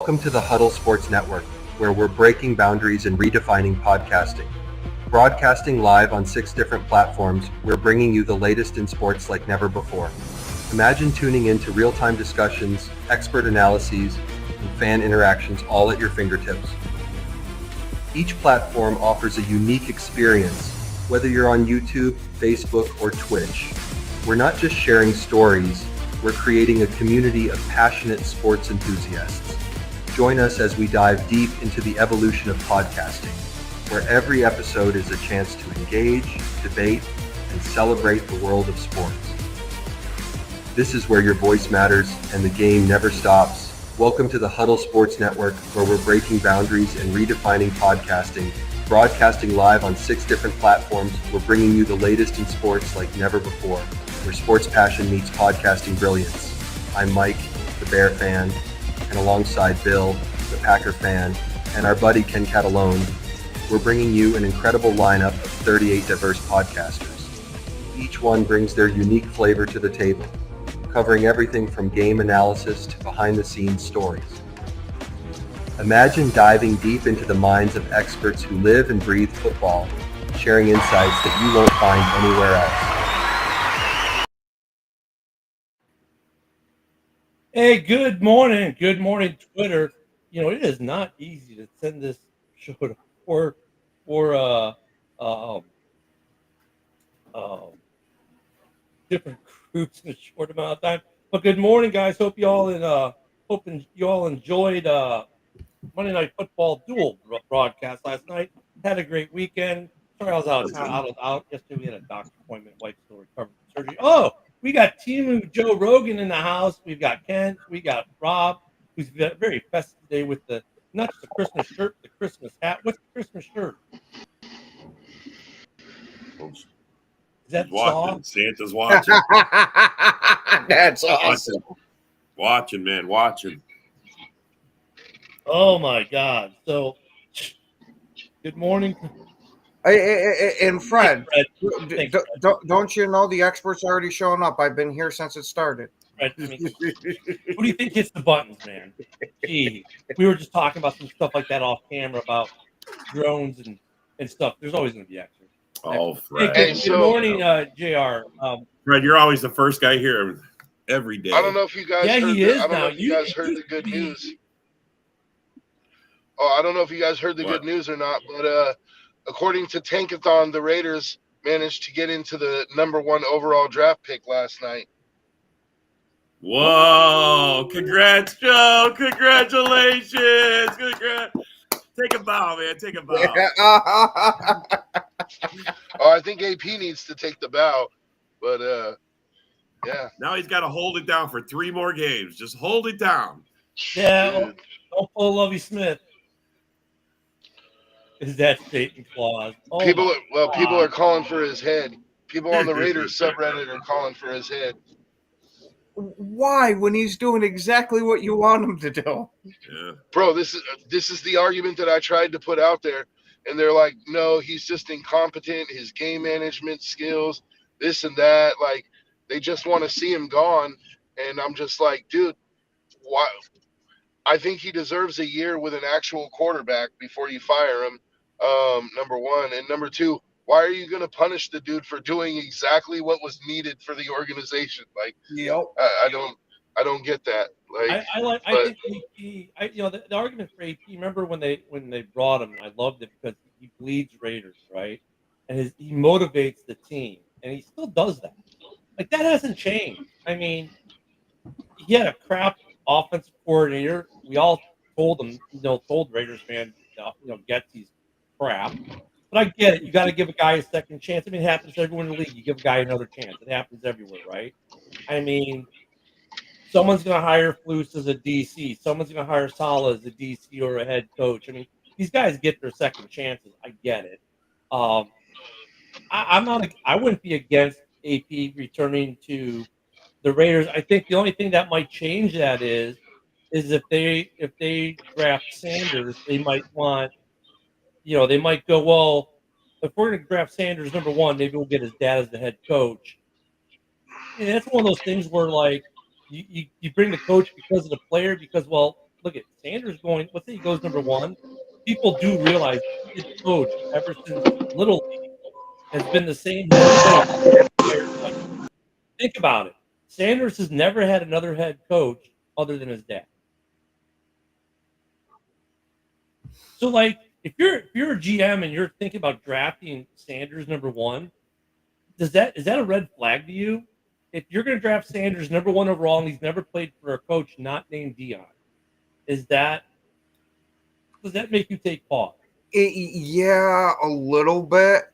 Welcome to the Huddle Sports Network, where we're breaking boundaries and redefining podcasting. Broadcasting live on 6 different platforms, we're bringing you the latest in sports like never before. Imagine tuning into real-time discussions, expert analyses, and fan interactions all at your fingertips. Each platform offers a unique experience, whether you're on YouTube, Facebook, or Twitch. We're not just sharing stories, we're creating a community of passionate sports enthusiasts. Join us as we dive deep into the evolution of podcasting, where every episode is a chance to engage, debate, and celebrate the world of sports. This is where your voice matters and the game never stops. Welcome to the Huddle Sports Network, where we're breaking boundaries and redefining podcasting. Broadcasting live on 6 different platforms, we're bringing you the latest in sports like never before, where sports passion meets podcasting brilliance. I'm Mike, the Bear fan, and alongside Bill, the Packer fan, and our buddy Ken Catalone, we're bringing you an incredible lineup of 38 diverse podcasters. Each one brings their unique flavor to the table, covering everything from game analysis to behind-the-scenes stories. Imagine diving deep into the minds of experts who live and breathe football, sharing insights that you won't find anywhere else. Hey, good morning. Good morning, Twitter. You know, it is not easy to send this show to four different groups in a short amount of time. But good morning, guys. Hoping you all enjoyed Monday Night Football dual broadcast last night. Had a great weekend. Sorry, I was out yesterday. We had a doctor's appointment. Wife still recovering from surgery. Oh, we got Team Joe Rogan in the house. We've got Kent. We got Rob, who's very festive today with not just the Christmas shirt, but the Christmas hat. What's the Christmas shirt? Is that watching? Santa's watching. That's awesome. Watching, man. Watching. Oh my God! So, good morning. And Fred, Thanks, don't you know the experts already showing up? I've been here since it started. Fred, who do you think hits the buttons, man? Gee, we were just talking about some stuff like that off camera about drones and stuff. There's always going to be extras. Oh, Fred. Hey, good morning, JR. Fred, you're always the first guy here every day. I don't know if you guys heard the good news. Oh, I don't know if you guys heard the good news or not, but according to Tankathon, the Raiders managed to get into the number 1 overall draft pick last night. Whoa! Congrats, Joe! Congratulations! Congrats! Take a bow, man. Take a bow. Oh, I think AP needs to take the bow, but yeah. Now he's got to hold it down for 3 more games. Just hold it down. Yeah, don't pull Lovie Smith. Is that Satan clause? Oh, people are calling for his head. People on the Raiders subreddit are calling for his head. Why, when he's doing exactly what you want him to do? Yeah. Bro, this is the argument that I tried to put out there, and they're like, no, he's just incompetent. His game management skills, this and that. Like, they just want to see him gone, and I'm just like, dude, why? I think he deserves a year with an actual quarterback before you fire him. Number one, and number two, why are you going to punish the dude for doing exactly what was needed for the organization? Like, Yep. I don't get that. Like, I think the argument for AP. Remember when they brought him? I loved it because he bleeds Raiders, right? And he motivates the team, and he still does that. Like, that hasn't changed. I mean, he had a crap offensive coordinator. We all told him, told Raiders fans, get these crap. But I get it. You got to give a guy a second chance. I mean, it happens everywhere in the league. You give a guy another chance. It happens everywhere, right? I mean, someone's going to hire Flus as a DC. Someone's going to hire Saleh as a DC or a head coach. I mean, these guys get their second chances. I get it. I wouldn't be against AP returning to the Raiders. I think the only thing that might change that is if they draft Sanders, they might want. They might go, well, if we're going to draft Sanders number 1, maybe we'll get his dad as the head coach. And that's one of those things where, like, you bring the coach because of the player, because, well, look at Sanders going. Let's say he goes number one. People do realize his coach ever since Little League has been the same head coach the entire time. Think about it. Sanders has never had another head coach other than his dad. So, like, if you're a GM and you're thinking about drafting Sanders number one, is that a red flag to you? If you're going to draft Sanders number one overall and he's never played for a coach not named Dion, does that make you take pause? Yeah, a little bit.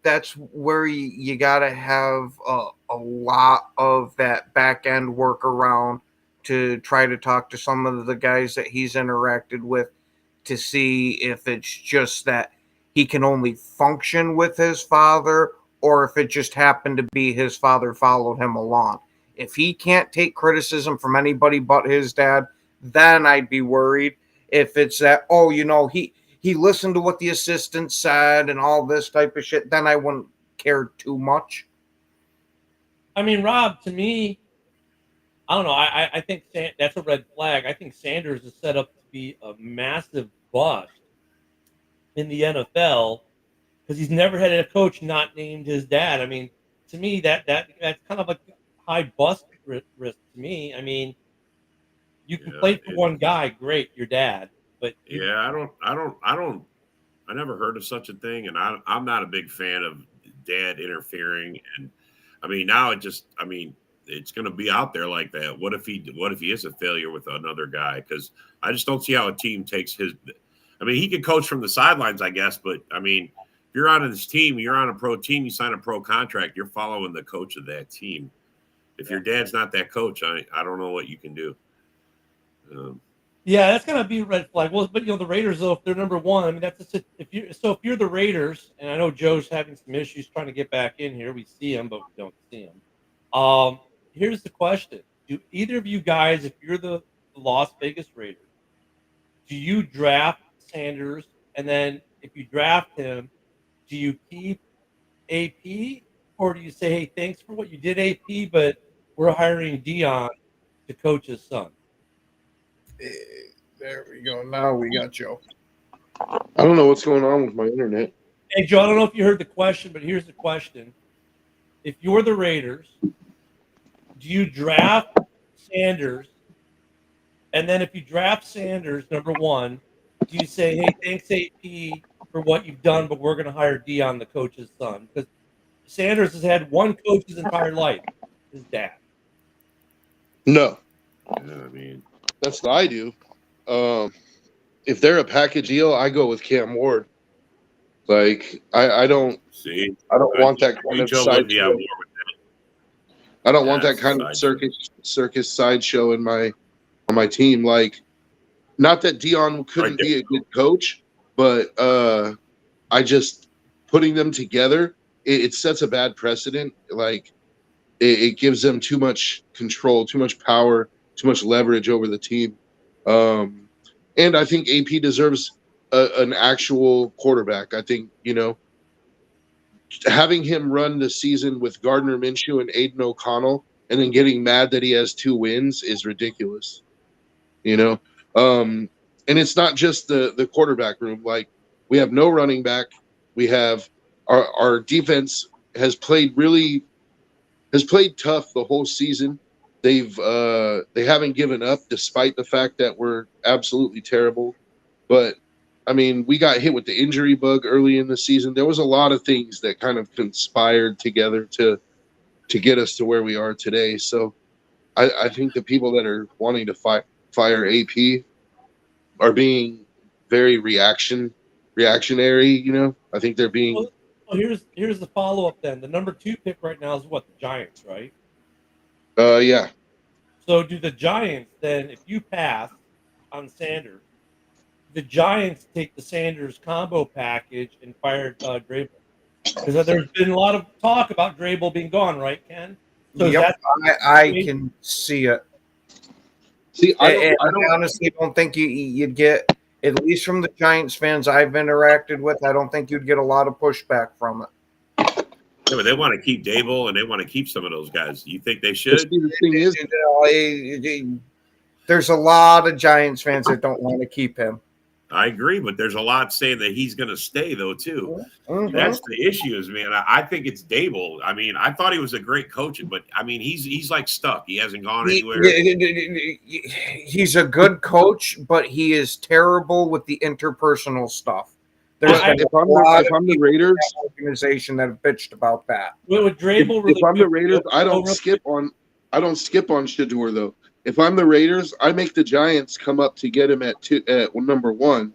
That's where you got to have a lot of that back end work around to try to talk to some of the guys that he's interacted with to see if it's just that he can only function with his father or if it just happened to be his father followed him along. If he can't take criticism from anybody but his dad, then I'd be worried. If it's that, he listened to what the assistant said and all this type of shit, then I wouldn't care too much. I mean, Rob, to me, I don't know. I think that's a red flag. I think Sanders is set up to be a massive bust in the NFL because he's never had a coach not named his dad. I mean, to me, that's kind of like high bust risk to me. I mean, you can play for one guy, great, your dad, but I never heard of such a thing, and I'm not a big fan of dad interfering. And I mean, now it's going to be out there like that. What if he is a failure with another guy? Because I just don't see how a team takes his. I mean, he can coach from the sidelines, I guess, but I mean, if you're on this team, you're on a pro team, you sign a pro contract, you're following the coach of that team. If your dad's not that coach, I don't know what you can do. Yeah, that's gonna be a red flag. Well, but the Raiders, though, if they're number one, I mean, if you're the Raiders, and I know Joe's having some issues trying to get back in here. We see him, but we don't see him. Here's the question: do either of you guys, if you're the Las Vegas Raiders, do you draft Sanders, and then if you draft him, do you keep AP, or do you say, hey, thanks for what you did, AP, but we're hiring Dion to coach his son? There we go. Now we got Joe. I don't know what's going on with my internet. Hey, Joe, I don't know if you heard the question, but here's the question. If you're the Raiders, do you draft Sanders? And then if you draft Sanders, number one, do you say, hey, thanks, AP, for what you've done, but we're going to hire Dion, the coach's son? Because Sanders has had one coach his entire life, his dad. No. Yeah, I mean, that's what I do. If they're a package deal, I go with Cam Ward. Like I don't see. I don't want that kind of sideshow. I don't want that kind of circus sideshow on my team. Like, not that Dion couldn't be a good coach, but I just putting them together, it sets a bad precedent. Like, it gives them too much control, too much power, too much leverage over the team. And I think AP deserves an actual quarterback. I think, having him run the season with Gardner Minshew and Aiden O'Connell and then getting mad that he has 2 wins is ridiculous. And it's not just the quarterback room. Like, we have no running back. We have our defense has played tough the whole season. They haven't given up despite the fact that we're absolutely terrible. But I mean, we got hit with the injury bug early in the season. There was a lot of things that kind of conspired together to get us to where we are today. So I think the people that are wanting to fire AP are being very reactionary. I think they're being. Well, here's the follow up then. The number 2 pick right now is what, the Giants, right? Yeah. So do the Giants then, if you pass on Sanders, the Giants take the Sanders combo package and fire Drabble? Because there's been a lot of talk about Drabble being gone, right, Ken? So yep, I can see it. See, I honestly don't think you'd get, at least from the Giants fans I've interacted with, I don't think you'd get a lot of pushback from it. Yeah, but they want to keep Dable and they want to keep some of those guys. You think they should? The thing is, there's a lot of Giants fans that don't want to keep him. I agree, but there's a lot saying that he's going to stay though too. Mhm. That's the issue, is man. I think it's Dable. I mean, I thought he was a great coach, but I mean, he's like stuck. He hasn't gone anywhere. He's a good coach, but he is terrible with the interpersonal stuff. There's been if a I'm lot the of people Raiders, in that organization that have bitched about that. With Drabel, if I'm the Raiders, I don't skip on Shador though. If I'm the Raiders, I make the Giants come up to get him at number 1.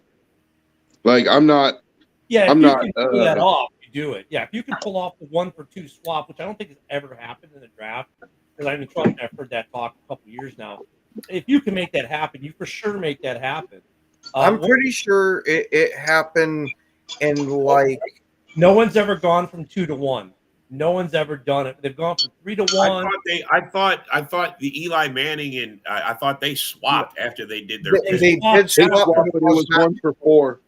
Like I'm not. Yeah, I'm if you not. can pull that off, you do it. Yeah, if you can pull off the 1-for-2 swap, which I don't think has ever happened in the draft, because I mean, I've heard that talk a couple years now. If you can make that happen, you for sure make that happen. I'm pretty sure it happened in like. No one's ever gone from 2 to 1. No one's ever done it. They've gone from 3 to 1. I thought the Eli Manning and I thought they swapped after they did their. They did They swap, swapped, but it was 1 for 4.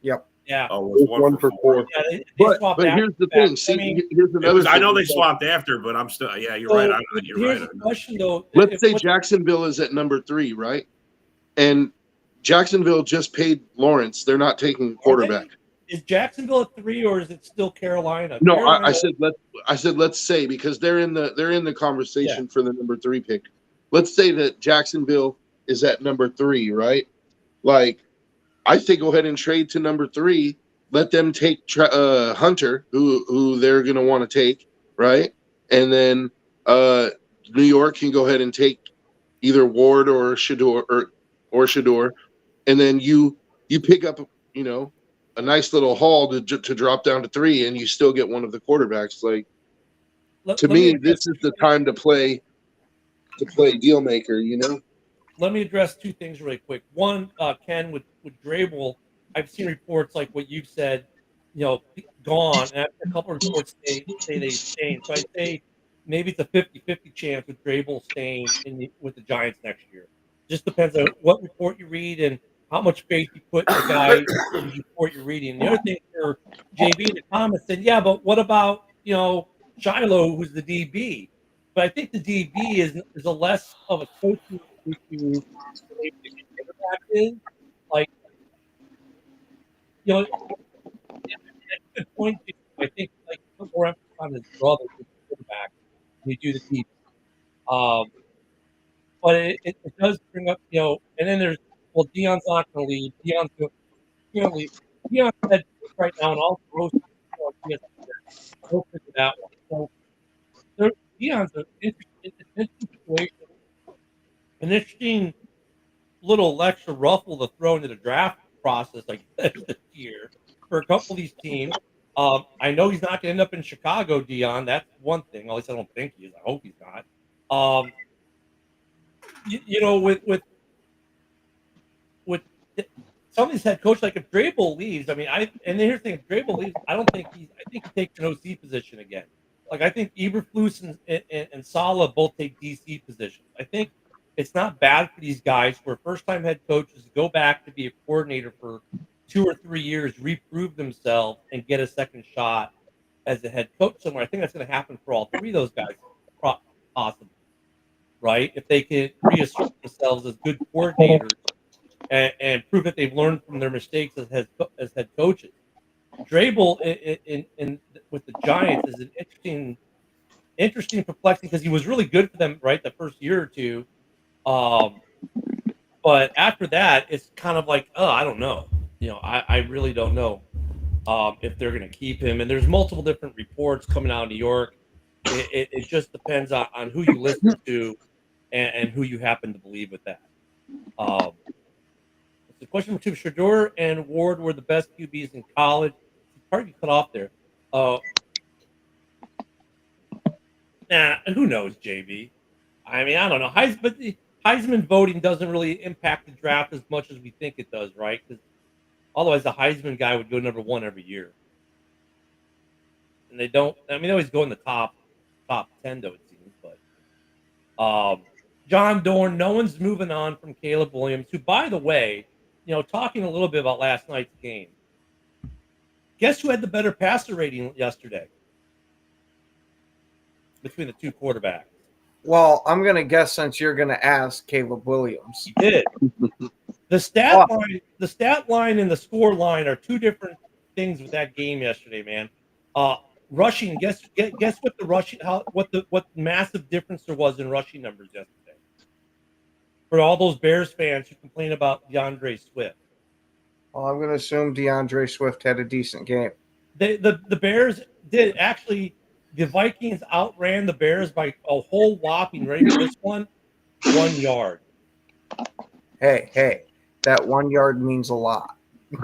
Yep. Yeah. Oh, It was 1 for 4. Yeah, they But swapped after here's the that. thing. See, I mean, here's another thing. I know they swapped after, but I'm still. Yeah, you're right. You're here's right. the question, though. Let's say Jacksonville is at number 3, right? And Jacksonville just paid Lawrence. They're not taking a quarterback. Is Jacksonville at 3 or is it still Carolina? No, Carolina, I said let's say, because they're in the conversation for the number 3 pick. Let's say that Jacksonville is at number 3, right? Like, I say go ahead and trade to number 3. Let them take Hunter, who they're gonna want to take, right? And then New York can go ahead and take either Ward or Shador or Shador, and then you pick up, a nice little haul to drop down to 3, and you still get one of the quarterbacks. Like, to me, this is the time to play deal maker. Let me address 2 things really quick. One, Ken, with Drabel, I've seen reports like what you've said, gone, and a couple of reports say they staying. So I'd say maybe it's a 50-50 chance with Drabel staying with the Giants next year. Just depends on what report you read and how much faith you put in the guy in the report you're reading. And the other thing for JB in the comments said, yeah, but what about, Shiloh, who's the DB? But I think the DB is a less of a coaching issue than the quarterback is. Like, that's a good point. I think like put more emphasis on his brother, the quarterback, when you do the DB. But it does bring up, and then there's, Deion's not going to leave. Deion's going to leave. Deion's head coach right now, and all the roast go figure that one. So Deion's an interesting situation, an interesting little extra ruffle to throw into the draft process, I guess, this year for a couple of these teams. I know he's not going to end up in Chicago, Deion. That's one thing. At least I don't think he is. I hope he's not. With some of these head coaches, like if Drabel leaves, I mean, and here's the thing: if Drabel leaves, I think he takes an OC position again. Like I think Eberflus and Saleh both take DC positions. I think it's not bad for these guys who are first-time head coaches to go back to be a coordinator for 2 or 3 years, reprove themselves, and get a second shot as a head coach somewhere. I think that's going to happen for all 3 of those guys, possibly, right? If they can reassert themselves as good coordinators and prove that they've learned from their mistakes as head coaches. Drabel in with the Giants is an interesting, perplexing, because he was really good for them, right, the first year or two. But after that, it's kind of like, I don't know. I really don't know if they're going to keep him. And there's multiple different reports coming out of New York. It just depends on who you listen to and who you happen to believe with that. The question for 2, Shador and Ward were the best QBs in college. Hard to cut off there. Who knows, JB? I mean, I don't know. Heisman voting doesn't really impact the draft as much as we think it does, right? Because otherwise, the Heisman guy would go number 1 every year. And they don't. I mean, they always go in the top 10, though, it seems. But John Dorn, no one's moving on from Caleb Williams, who, by the way, talking a little bit about last night's game. Guess who had the better passer rating yesterday between the 2 quarterbacks? Well, I'm going to guess since you're going to ask Caleb Williams. He did. The stat line and the score line are two different things with that game yesterday, man. Rushing, guess what the rushing what massive difference there was in rushing numbers yesterday. For all those Bears fans who complain about DeAndre Swift. Well, I'm going to assume DeAndre Swift had a decent game. The Bears did actually. The Vikings outran the Bears by a whole whopping. Ready for this one? 1 yard. Hey, that 1 yard means a lot.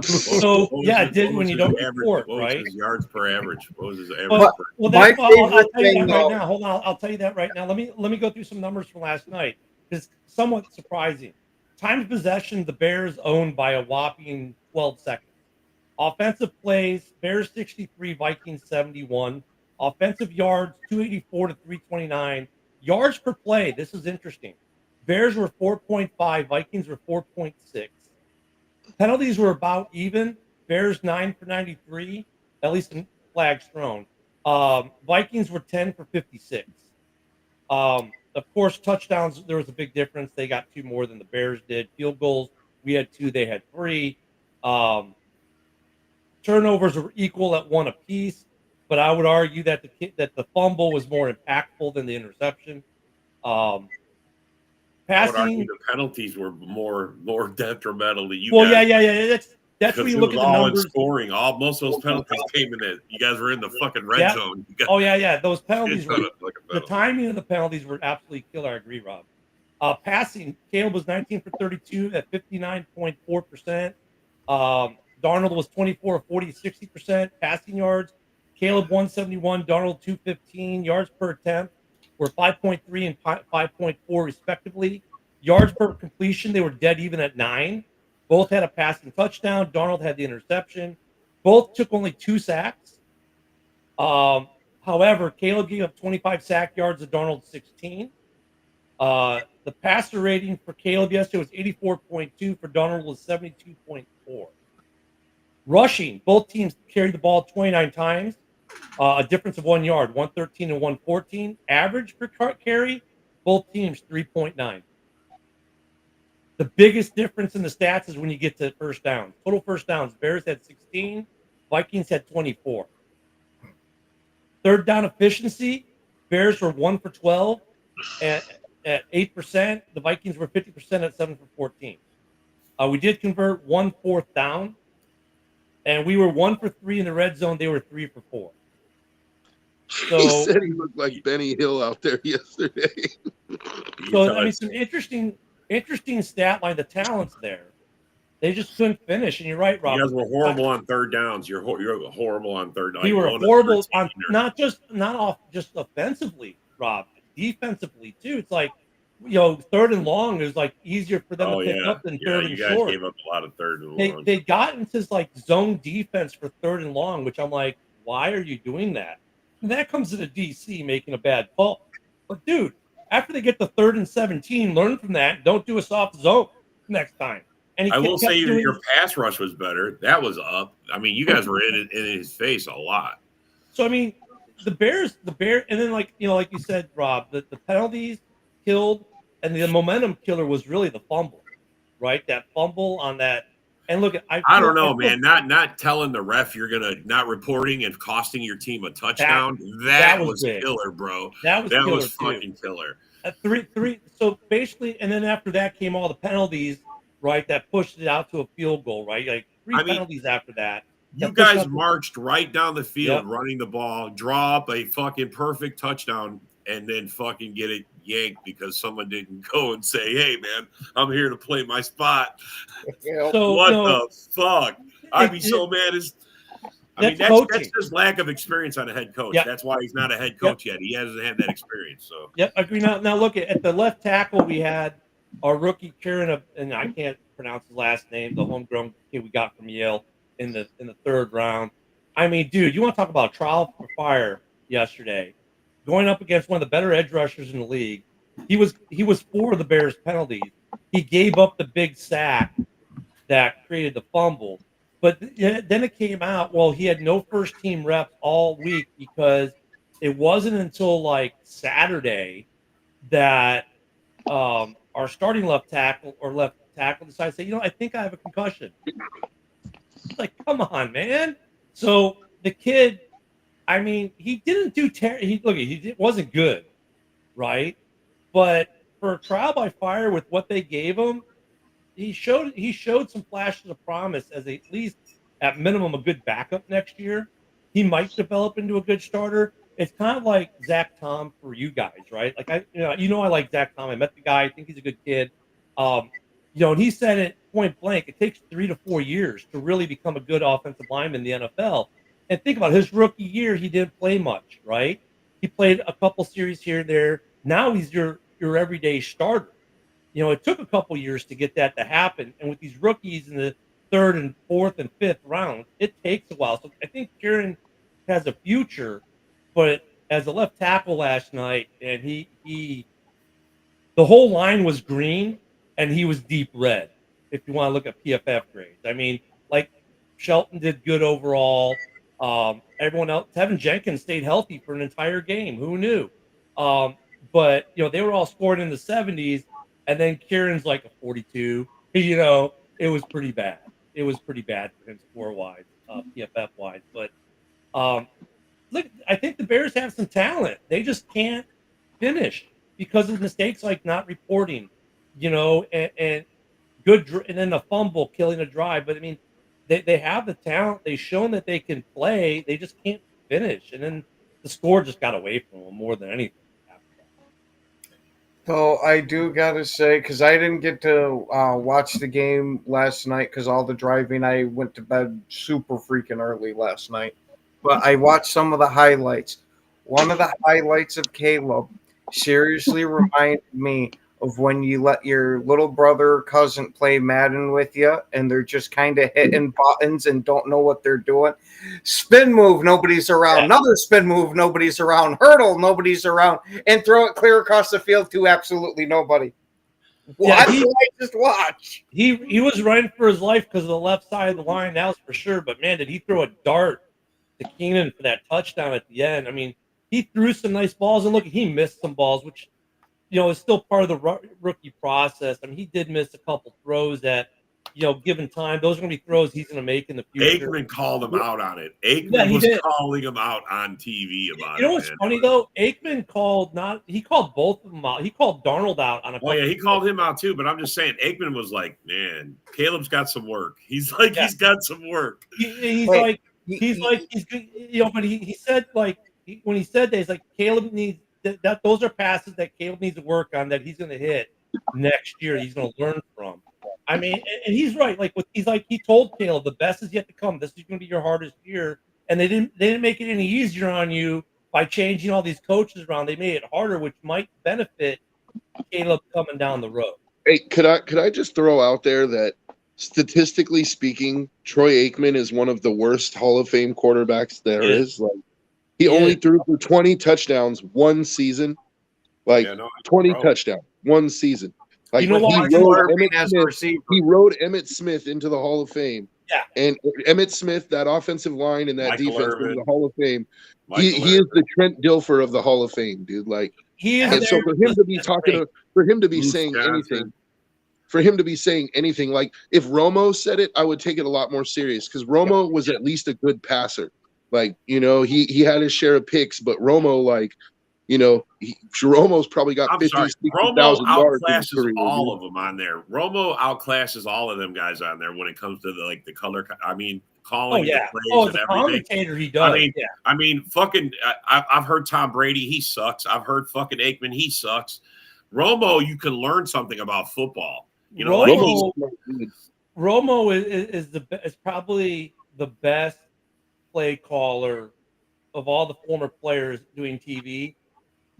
So yeah, it did when you don't report, right? What was his yards per average? What was his average? Well, My I'll tell you favorite that thing, right now. Hold on, I'll tell you that right now. Let me go through some numbers from last night. It's somewhat surprising. Time of possession, the Bears owned by a whopping 12 seconds. Offensive plays, Bears 63, Vikings 71. Offensive yards, 284 to 329. Yards per play, this is interesting. Bears were 4.5, Vikings were 4.6. Penalties were about even. Bears 9 for 93, at least in flags thrown. Vikings were 10 for 56. Of course, touchdowns, there was a big difference. They got 2 more than the Bears did. Field goals, we had 2, they had 3. Turnovers were equal at 1 apiece, but I would argue that the fumble was more impactful than the interception. I would argue Passing, the penalties were more detrimental to you well, guys. yeah. That's where you look at the numbers. In scoring. Most of those penalties came in that you guys were in the fucking red zone. Those penalties were the timing of the penalties were absolutely killer. I agree, Rob. Passing, Caleb was 19 for 32 at 59.4%. Darnold was 24 of 40, 60% passing yards. Caleb 171, Darnold 215. Yards per attempt were 5.3 and 5.4 respectively. Yards per completion, they were dead even at 9. Both had a passing touchdown. Darnold had the interception. Both took only 2 sacks. However, Caleb gave up 25 sack yards to Darnold 16. The passer rating for Caleb yesterday was 84.2. For Darnold was 72.4. Rushing, both teams carried the ball 29 times. A difference of 1 yard, 113 and 114. Average per carry, both teams 3.9. The biggest difference in the stats is when you get to first downs. Total first downs, Bears had 16, Vikings had 24. Third down efficiency, Bears were 1 for 12 at 8%. The Vikings were 50% at 7 for 14. We did convert 1 4th down, and we were 1 for 3 in the red zone. They were 3 for 4. So, he said he looked like Benny Hill out there yesterday. So I mean, some interesting stat line. The talent's there. They just couldn't finish. And you're right, Rob. You guys were horrible on third downs. You're horrible on third. We were horrible on not offensively, Rob. Defensively too. It's like, third and long is like easier for them to pick up than third and short. You guys gave up a lot of third and long. They got into like zone defense for third and long, which I'm like, why are you doing that? And that comes to the DC making a bad call. But dude, after they get the 3rd and 17, learn from that. And don't do a soft zone next time. And I will say your pass rush was better. That was up. I mean, you guys were in his face a lot. So I mean, the Bears, and then like you said, Rob, the penalties killed, and the momentum killer was really the fumble, right? That fumble on that. And look, I don't know, man. Not telling the ref you're not reporting and costing your team a touchdown. That was killer, bro. That was fucking killer. Three. So basically, and then after that came all the penalties, right? That pushed it out to a field goal, right? Like penalties after that. You guys marched right down the field, running the ball, draw up a fucking perfect touchdown, and then fucking get it yanked because someone didn't go and say, "Hey, man, I'm here to play my spot." So what the fuck? I'd be so mad. That's just lack of experience on a head coach. Yep. That's why he's not a head coach yet. He hasn't had that experience. So agree. Now look at the left tackle. We had our rookie Kieran, and I can't pronounce his last name. The homegrown kid we got from Yale in the 3rd round. I mean, dude, you want to talk about trial for fire yesterday? Going up against one of the better edge rushers in the league. He was for the Bears penalties. He gave up the big sack that created the fumble. But then it came out, well, he had no first team reps all week because it wasn't until like Saturday that our starting left tackle decides to say, I think I have a concussion. It's like, come on, man. So the kid, I mean, he didn't do terrible. Wasn't good, right? But for a trial by fire with what they gave him, he showed some flashes of promise as at least at minimum a good backup next year. He might develop into a good starter. It's kind of like Zach Tom for you guys, right? Like I like Zach Tom. I met the guy. I think he's a good kid. Um, and he said it point blank. It takes 3 to 4 years to really become a good offensive lineman in the NFL. And think about his rookie year, he didn't play much, right? He played a couple series here and there. Now he's your everyday starter. It took a couple years to get that to happen. And with these rookies in the third and fourth and fifth round, it takes a while. So I think Kieran has a future, but as a left tackle last night, and the whole line was green and he was deep red, if you want to look at PFF grades. I mean, like Shelton did good overall. Everyone else, Tevin Jenkins stayed healthy for an entire game. Who knew? But they were all scored in the 70s, and then Kieran's like a 42. It was pretty bad. It was pretty bad for him score wise, PFF wise. But look, I think the Bears have some talent. They just can't finish because of mistakes like not reporting, and good, and then a fumble killing a drive. But I mean, they have the talent. They've shown that they can play. They just can't finish. And then the score just got away from them more than anything. So I do gotta say, because I didn't get to watch the game last night because all the driving. I went to bed super freaking early last night, but I watched some of the highlights. One of the highlights of Caleb seriously reminded me of when you let your little brother or cousin play Madden with you and they're just kind of hitting buttons and don't know what they're doing. Spin move, nobody's around. Yeah. Another spin move, nobody's around. Hurdle, nobody's around. And throw it clear across the field to absolutely nobody. What did I just watch? He was running for his life because of the left side of the line, that was for sure. But, man, did he throw a dart to Keenan for that touchdown at the end. I mean, he threw some nice balls. And, look, he missed some balls, which – is still part of the rookie process. I mean, he did miss a couple throws that, given time, those are going to be throws he's going to make in the future. Aikman called him out on it. Aikman was calling him out on TV about it. You know what's funny, though? Aikman called both of them out. He called Darnold out on a couple. Oh, yeah, he called him out, too. But I'm just saying, Aikman was like, man, Caleb's got some work. He's like, he's got some work. He's good. But he said, like, when he said that, he's like, Caleb needs – that those are passes that Caleb needs to work on that he's going to hit next year. He's going to learn from. I mean, and he's right. He told Caleb the best is yet to come. This is going to be your hardest year, and they didn't make it any easier on you by changing all these coaches around. They made it harder, which might benefit Caleb coming down the road. Hey, could I just throw out there that statistically speaking, Troy Aikman is one of the worst Hall of Fame quarterbacks there is. Like, he only threw for 20 touchdowns one season. 20 touchdowns one season. Like, he rode Emmitt Smith into the Hall of Fame. Yeah. And Emmitt Smith, that offensive line and that Michael defense into the Hall of Fame, he is the Trent Dilfer of the Hall of Fame, dude. Like, he is. And so for him to be saying anything, like if Romo said it, I would take it a lot more serious because Romo was at least a good passer. Like, he had his share of picks, but Romo, Romo's probably got 50,000 yards. Romo outclasses all of them on there. Romo outclasses all of them guys on there when it comes to the color. I mean, calling the plays and everything. Commentator, he does. I mean, fucking. I've heard Tom Brady, he sucks. I've heard fucking Aikman, he sucks. Romo, you can learn something about football. Romo is probably the best play caller of all the former players doing TV.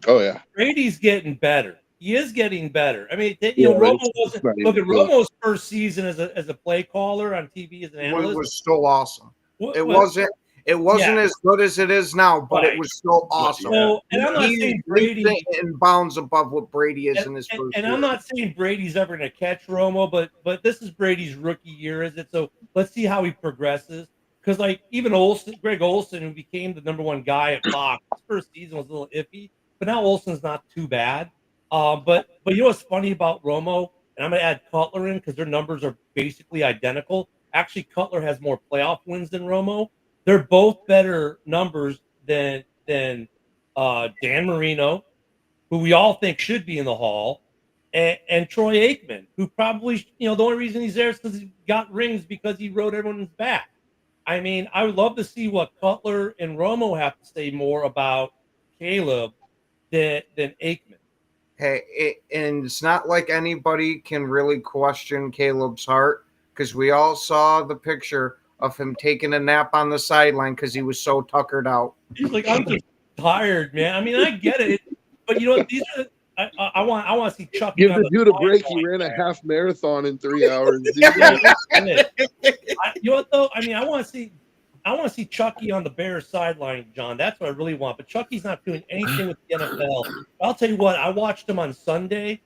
Oh yeah, Brady's getting better. He is getting better. I mean, Romo wasn't. Look at Romo's first season as a play caller on TV as an analyst. It was still awesome. It wasn't as good as it is now, but it was still awesome. So, and I'm not saying Brady in bounds above what Brady is in his first year. And I'm not saying Brady's ever going to catch Romo, but this is Brady's rookie year, is it? So let's see how he progresses. Because, even Greg Olsen, who became the number one guy at Fox, his first season was a little iffy, but now Olsen's not too bad. But you know what's funny about Romo, and I'm going to add Cutler in because their numbers are basically identical. Actually, Cutler has more playoff wins than Romo. They're both better numbers than Dan Marino, who we all think should be in the Hall, and Troy Aikman, who probably, the only reason he's there is because he got rings because he rode everyone's back. I mean, I would love to see what Cutler and Romo have to say more about Caleb than Aikman. Hey, and it's not like anybody can really question Caleb's heart because we all saw the picture of him taking a nap on the sideline because he was so tuckered out. He's like, I'm just tired, man. I mean, I get it, but you know what? These are I want to see Chuck. Give the dude a break. He ran a half marathon in 3 hours. You know what though? I mean, I want to see Chucky on the Bears sideline, John. That's what I really want. But Chucky's not doing anything with the NFL. I'll tell you what. I watched him on Sunday.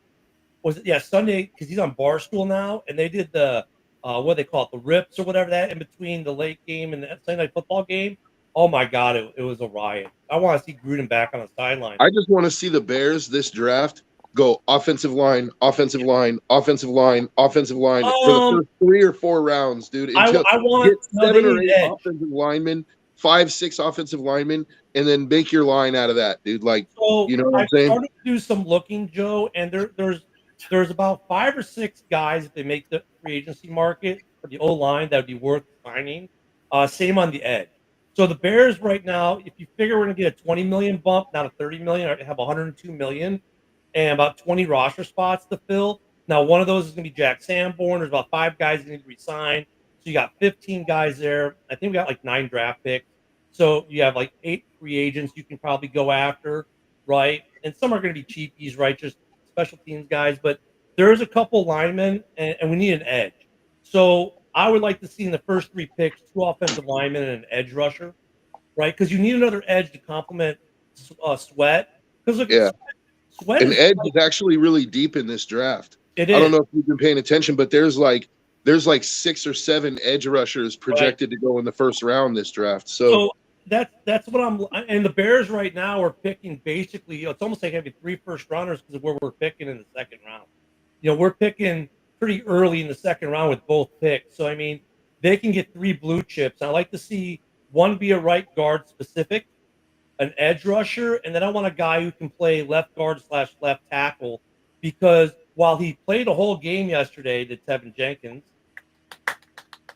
Sunday because he's on Barstool now, and they did the what they call it, the rips or whatever that in between the late game and the Sunday night football game. Oh my God, it was a riot. I want to see Gruden back on the sideline. I just want to see the Bears this draft go offensive line, offensive line, offensive line, offensive line for the first 3 or 4 rounds, dude. Until I want get 7 or 8 offensive linemen, 5, 6 offensive linemen, and then make your line out of that, dude. Like, you know what I'm saying? I started to do some looking, Joe, and there's about 5 or 6 guys if they make the free agency market for the O line that would be worth signing. Same on the edge. So the Bears right now, if you figure we're going to get a $20 million bump, not a $30 million, I have $102 million and about 20 roster spots to fill. Now, one of those is going to be Jack Sanborn. There's about 5 guys that need to resign. So you got 15 guys there. I think we got like 9 draft picks. So you have like 8 free agents you can probably go after, right? And some are going to be cheapies, right? Just special teams guys. But there's a couple linemen, and we need an edge. So I would like to see in the first 3 picks 2 offensive linemen and an edge rusher, right? Because you need another edge to complement Sweat. Because look, Sweat and edge is actually really deep in this draft. It is. I don't know if you've been paying attention, but there's like 6 or 7 edge rushers projected to go in the first round this draft. So that's what I'm. And the Bears right now are picking basically. It's almost like having 3 first rounders because of where we're picking in the second round. We're picking pretty early in the second round with both picks. So, I mean, they can get 3 blue chips. I like to see one be a right guard specific, an edge rusher, and then I want a guy who can play left guard / left tackle because while he played a whole game yesterday to Tevin Jenkins,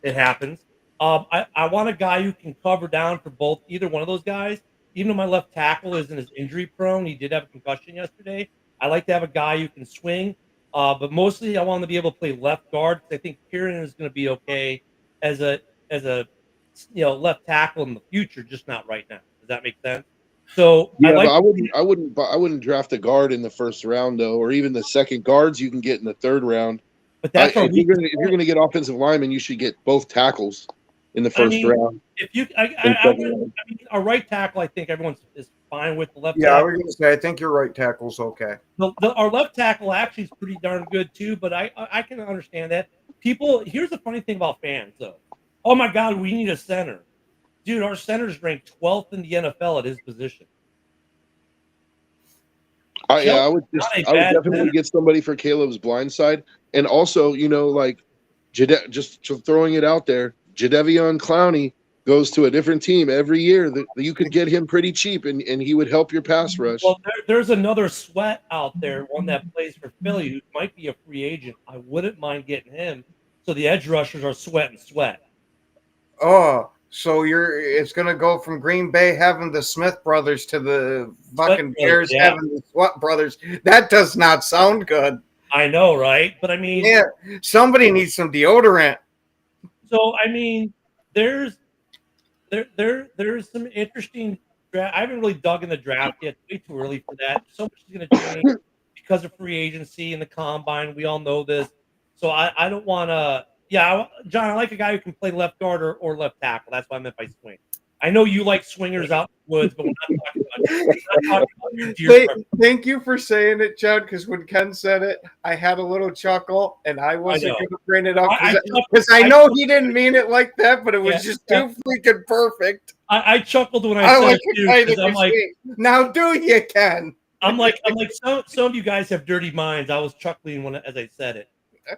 it happens. I want a guy who can cover down for either one of those guys. Even though my left tackle isn't as injury prone, he did have a concussion yesterday. I like to have a guy who can swing. But mostly, I want him to be able to play left guard because I think Kieran is going to be okay as a left tackle in the future, just not right now. Does that make sense? So yeah, I wouldn't draft a guard in the first round though, or even the second. Guards you can get in the third round. But that's if you're going to get offensive linemen, you should get both tackles in the first round. If you, a right tackle, I think everyone is fine with. The left tackle. I was going to say, I think your right tackle's okay. Our left tackle actually is pretty darn good too, but I can understand that. Here's the funny thing about fans though. Oh my God, we need a center. Dude, our center's ranked 12th in the NFL at his position. I would definitely get somebody for Caleb's blind side. And also, just throwing it out there, Jadeveon Clowney goes to a different team every year. You could get him pretty cheap, and he would help your pass rush. Well, there's another Sweat out there, one that plays for Philly, who might be a free agent. I wouldn't mind getting him. So the edge rushers are Sweat and Sweat. Oh, so it's going to go from Green Bay having the Smith brothers to the fucking Bears having the Sweat brothers. That does not sound good. I know, right? But I mean, yeah, somebody needs some deodorant. So I mean, there's some interesting draft. I haven't really dug in the draft yet. It's way too early for that. So much is going to change because of free agency and the combine. We all know this. So I don't want to. Yeah, John, I like a guy who can play left guard or left tackle. That's what I meant by swing. I know you like swingers out in the woods, but we're not talking about Thank you for saying it, John, because when Ken said it, I had a little chuckle, and I wasn't going to bring it up because I know he didn't mean it like that, but it was just too freaking perfect. I chuckled when I said it, too, I'm like, now do you, Ken? I'm like some of you guys have dirty minds. I was chuckling as I said it,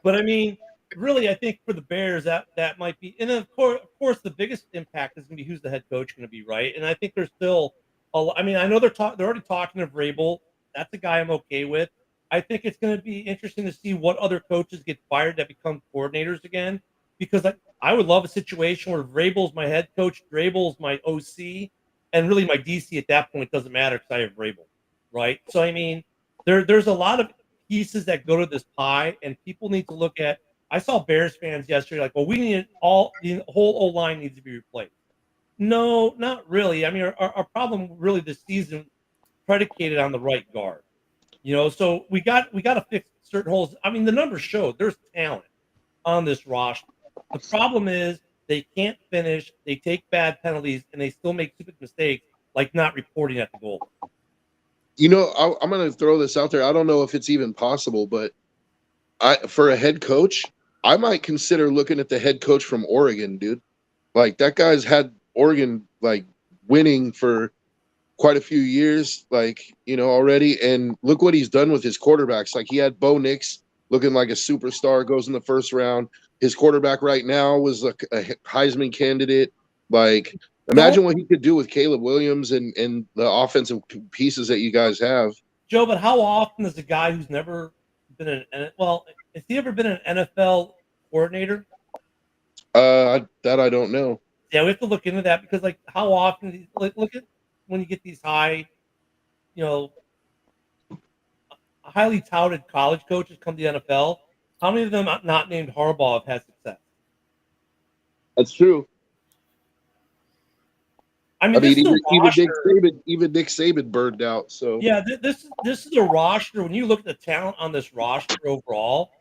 but I mean, really, I think for the Bears that might be, and of course, the biggest impact is going to be who's the head coach going to be, right? And I think there's still I mean, I know they're already talking of Vrabel. That's a guy I'm okay with. I think it's going to be interesting to see what other coaches get fired that become coordinators again, because I would love a situation where Vrabel's my head coach, Vrabel's my OC, and really my DC at that point doesn't matter because I have Vrabel, right? So I mean, there's a lot of pieces that go to this pie, and people need to look at. I saw Bears fans yesterday like, well, we need the whole O line needs to be replaced. No, not really. I mean, our problem really this season predicated on the right guard. So we got to fix certain holes. I mean, the numbers show there's talent on this roster. The problem is they can't finish. They take bad penalties, and they still make stupid mistakes, like not reporting at the goal. I'm going to throw this out there. I don't know if it's even possible, but for a head coach, I might consider looking at the head coach from Oregon, dude. Like, that guy's had Oregon, like, winning for quite a few years, like, already. And look what he's done with his quarterbacks. Like, he had Bo Nix looking like a superstar, goes in the first round. His quarterback right now was like a Heisman candidate. Like, imagine what he could do with Caleb Williams and the offensive pieces that you guys have. Joe, but how often is a guy who's never been has he ever been an NFL coordinator? That I don't know. Yeah, we have to look into that because, like, how often? Look at when you get these high, highly touted college coaches come to the NFL. How many of them not named Harbaugh have had success? That's true. I mean even Nick Saban burned out. So yeah, this is a roster. When you look at the talent on this roster overall,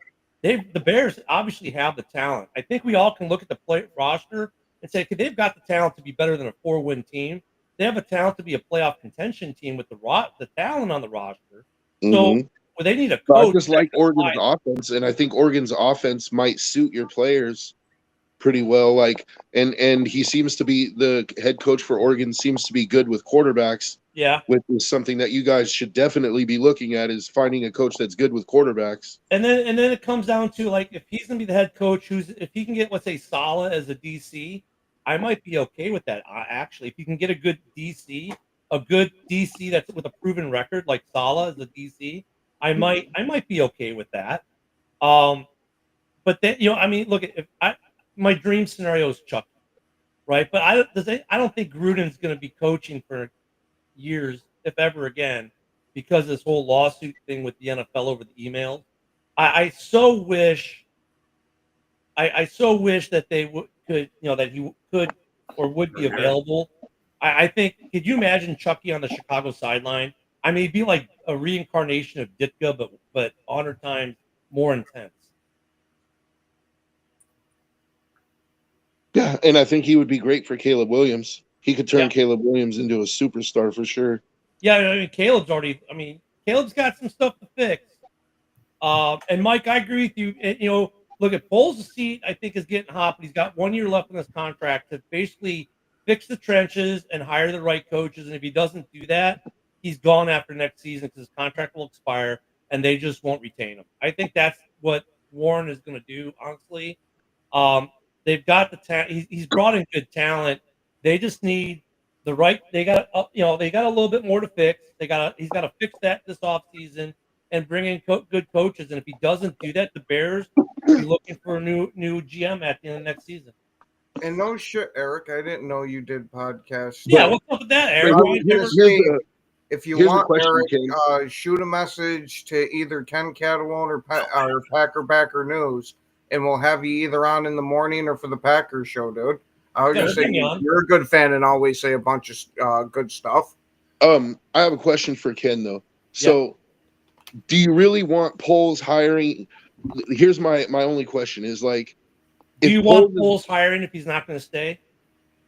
the Bears obviously have the talent. I think we all can look at the roster and say, okay, they've got the talent to be better than a 4-win team. They have a talent to be a playoff contention team with the talent on the roster. So they need a coach. I just like Oregon's offense, and I think Oregon's offense might suit your players pretty well. Like, and he seems to be the head coach for Oregon. Seems to be good with quarterbacks. Yeah, which is something that you guys should definitely be looking at, is finding a coach that's good with quarterbacks. And then it comes down to, like, if he's going to be the head coach, if he can get, let's say, Saleh as a DC, I might be okay with that. Actually, if you can get a good DC that's with a proven record like Saleh as a DC, I might be okay with that. But then, I mean, look, my dream scenario is Chucky, right? But I don't think Gruden's going to be coaching for years, if ever again, because this whole lawsuit thing with the NFL over the emails. I so wish that they could, that he could or would be available. I think, could you imagine Chucky on the Chicago sideline? I mean, it'd be like a reincarnation of Ditka, but 100 times more intense. Yeah, and I think he would be great for Caleb Williams. He could turn Caleb Williams into a superstar for sure. Yeah, I mean, Caleb's got some stuff to fix. And Mike, I agree with you. Look at Foles' seat, I think, is getting hot, but he's got 1 year left in this contract to basically fix the trenches and hire the right coaches. And if he doesn't do that, he's gone after next season because his contract will expire and they just won't retain him. I think that's what Warren is going to do, honestly. They've got the talent. He's brought in good talent. They just need the right. They got they got a little bit more to fix. He's got to fix that this offseason and bring in good coaches. And if he doesn't do that, the Bears will be looking for a new GM at the end of next season. And no shit, Eric, I didn't know you did podcasts. Yeah, what's up with that, Eric? If you want, Eric, shoot a message to either Ken Catalone or Packer Backer News, and we'll have you either on in the morning or for the Packers show, dude. I was just saying, you're a good fan and always say a bunch of good stuff. I have a question for Ken, though. So, do you really want Poles hiring? Here's my only question is, like, do you want Poles hiring if he's not going to stay?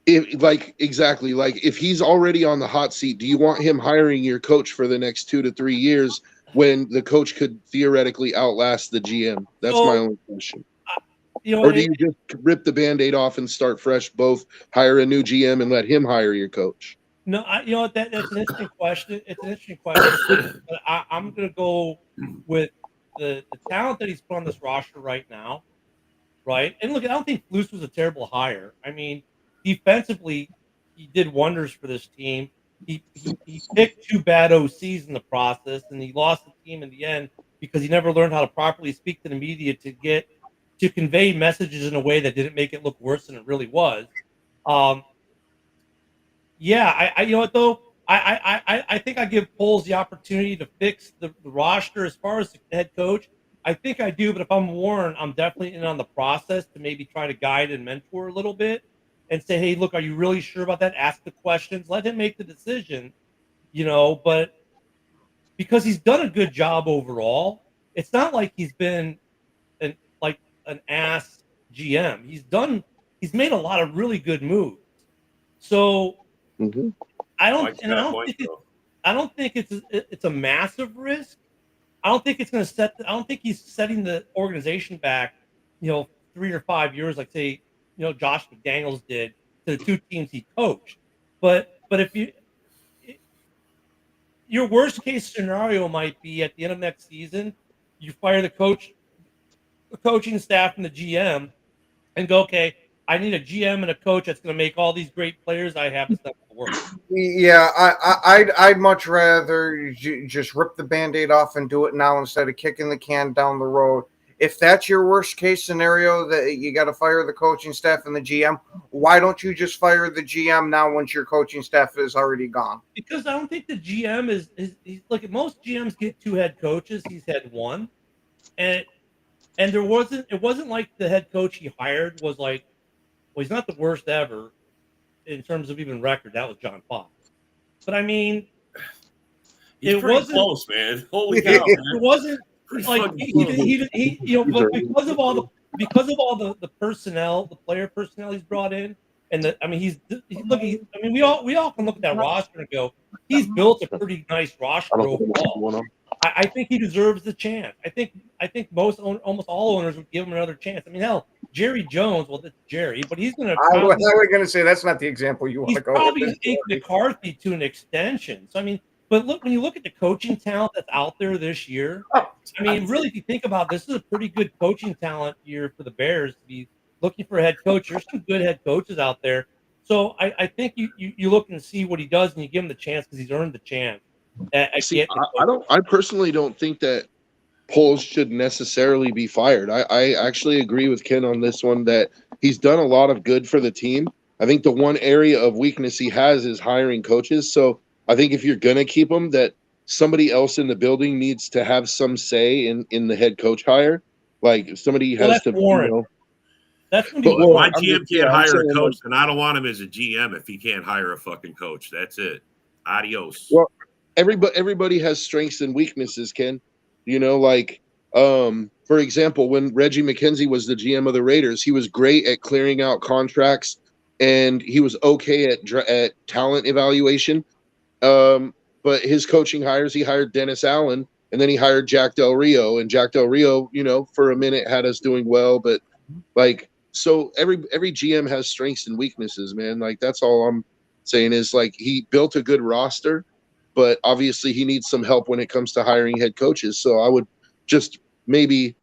Exactly. Like, if he's already on the hot seat, do you want him hiring your coach for the next 2 to 3 years when the coach could theoretically outlast the GM? That's my only question. Or do you just rip the Band-Aid off and start fresh, both hire a new GM and let him hire your coach? No, you know what? That's an interesting question. It's an interesting question. But I'm going to go with the talent that he's put on this roster right now, right? And look, I don't think Flus was a terrible hire. I mean, defensively, he did wonders for this team. He picked two bad OCs in the process, and he lost the team in the end because he never learned how to properly speak to the media to convey messages in a way that didn't make it look worse than it really was. Yeah, you know what though? I think I give Poles the opportunity to fix the roster as far as the head coach. I think I do, but if I'm Warren, I'm definitely in on the process to maybe try to guide and mentor a little bit and say, hey, look, are you really sure about that? Ask the questions, let him make the decision, but because he's done a good job overall, it's not like he's been an like an ass GM. He's made a lot of really good moves. So Mhm. I I don't, like and I that don't point, think though. I don't think it's a massive risk. I don't think it's going to I don't think he's setting the organization back, 3 or 5 years, like say, Josh McDaniels did to the two teams he coached. But if your worst case scenario might be at the end of next season, you fire the coaching staff, and the GM, and go, okay, I need a GM and a coach that's going to make all these great players I have. It's not going to work. Yeah, I'd much rather just rip the Band-Aid off and do it now instead of kicking the can down the road. If that's your worst case scenario, that you got to fire the coaching staff and the GM, why don't you just fire the GM now once your coaching staff is already gone? Because I don't think the GM he's look, most GMs get two head coaches. He's had one, and it wasn't like the head coach he hired was like, well, he's not the worst ever in terms of even record. That was John Fox. But I mean, He's it pretty wasn't close, man. Holy cow, man. it wasn't Pretty like fucking close. but because of all the personnel, the player personnel he's brought in, and I mean, we all can look at that roster and go, he's built a pretty nice roster overall. I think he deserves the chance. I think almost all owners would give him another chance. I mean, hell, Jerry Jones, well, that's Jerry, but he's going to. I was going to say that's not the example you want He's to go probably with. taking McCarthy to an extension. So I mean, but look, when you look at the coaching talent that's out there this year, I mean, really, if you think about this, is a pretty good coaching talent year for the Bears to be looking for a head coach. There's some good head coaches out there. So I think you look and see what he does, and you give him the chance because he's earned the chance. I personally don't think that Poles should necessarily be fired. I actually agree with Ken on this one that he's done a lot of good for the team. I think the one area of weakness he has is hiring coaches. So I think if you're going to keep him, that somebody else in the building needs to have some say in the head coach hire. Like if somebody has to, Warren. That's going to be Warren. My GM can't hire a coach, like, and I don't want him as a GM if he can't hire a fucking coach. That's it. Adios. Well, everybody has strengths and weaknesses, Ken. For example, when Reggie McKenzie was the GM of the Raiders, he was great at clearing out contracts, and he was okay at talent evaluation. But his coaching hires, he hired Dennis Allen, and then he hired Jack Del Rio, and Jack Del Rio, for a minute had us doing well, but so every GM has strengths and weaknesses, man. Like that's all I'm saying is like he built a good roster, but obviously he needs some help when it comes to hiring head coaches. So I would just maybe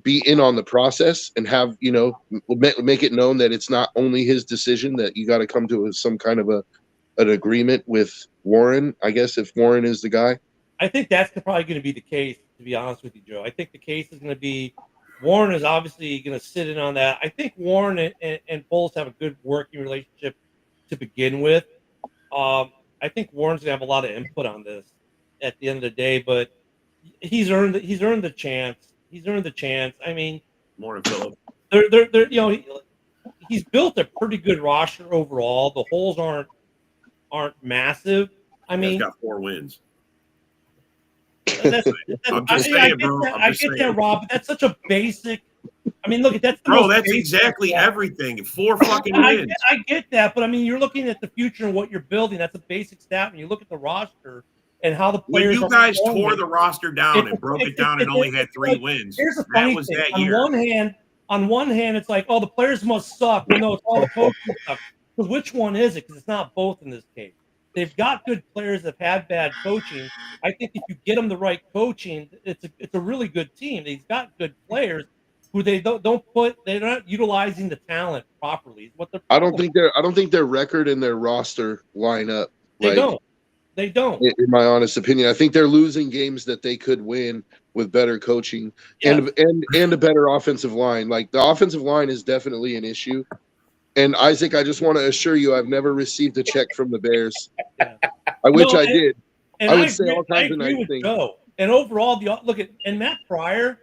be in on the process and have, make it known that it's not only his decision, that you got to come to some kind of an agreement with Warren, I guess, if Warren is the guy. I think that's probably going to be the case, to be honest with you, Joe. I think the case is going to be Warren is obviously going to sit in on that. I think Warren and Poles have a good working relationship to begin with. I think Warren's going to have a lot of input on this at the end of the day, but he's earned the chance. He's earned the chance. I mean, Morning, Philip. They're he's built a pretty good roster overall. The holes aren't massive. I mean, he's got 4 wins. I'm just saying, bro. I get that, Rob. But that's such a basic. I mean, look, that's exactly everything. 4 fucking wins. I get that, but I mean, you're looking at the future and what you're building. That's a basic stat. When you look at the roster and how the players. When you guys tore the roster down and broke it down and only had 3 wins. Here's the funny thing. On one hand, it's like, oh, the players must suck. Well, no, it's all the coaches suck. Because which one is it? Because it's not both in this case. They've got good players that have had bad coaching. I think if you get them the right coaching, it's a really good team. He's got good players who they don't put. They're not utilizing the talent properly. Is what the I problem. don't think their record and their roster line up. They Like, don't. They don't. in my honest opinion, I think they're losing games that they could win with better coaching Yes. and a better offensive line. Like, the offensive line is definitely an issue. And Isaac, I just want to assure you, I've never received a check from the Bears. Yeah. I wish No, I did. And I would say all kinds of agree nice with things. Joe. And overall, and Matt Pryor,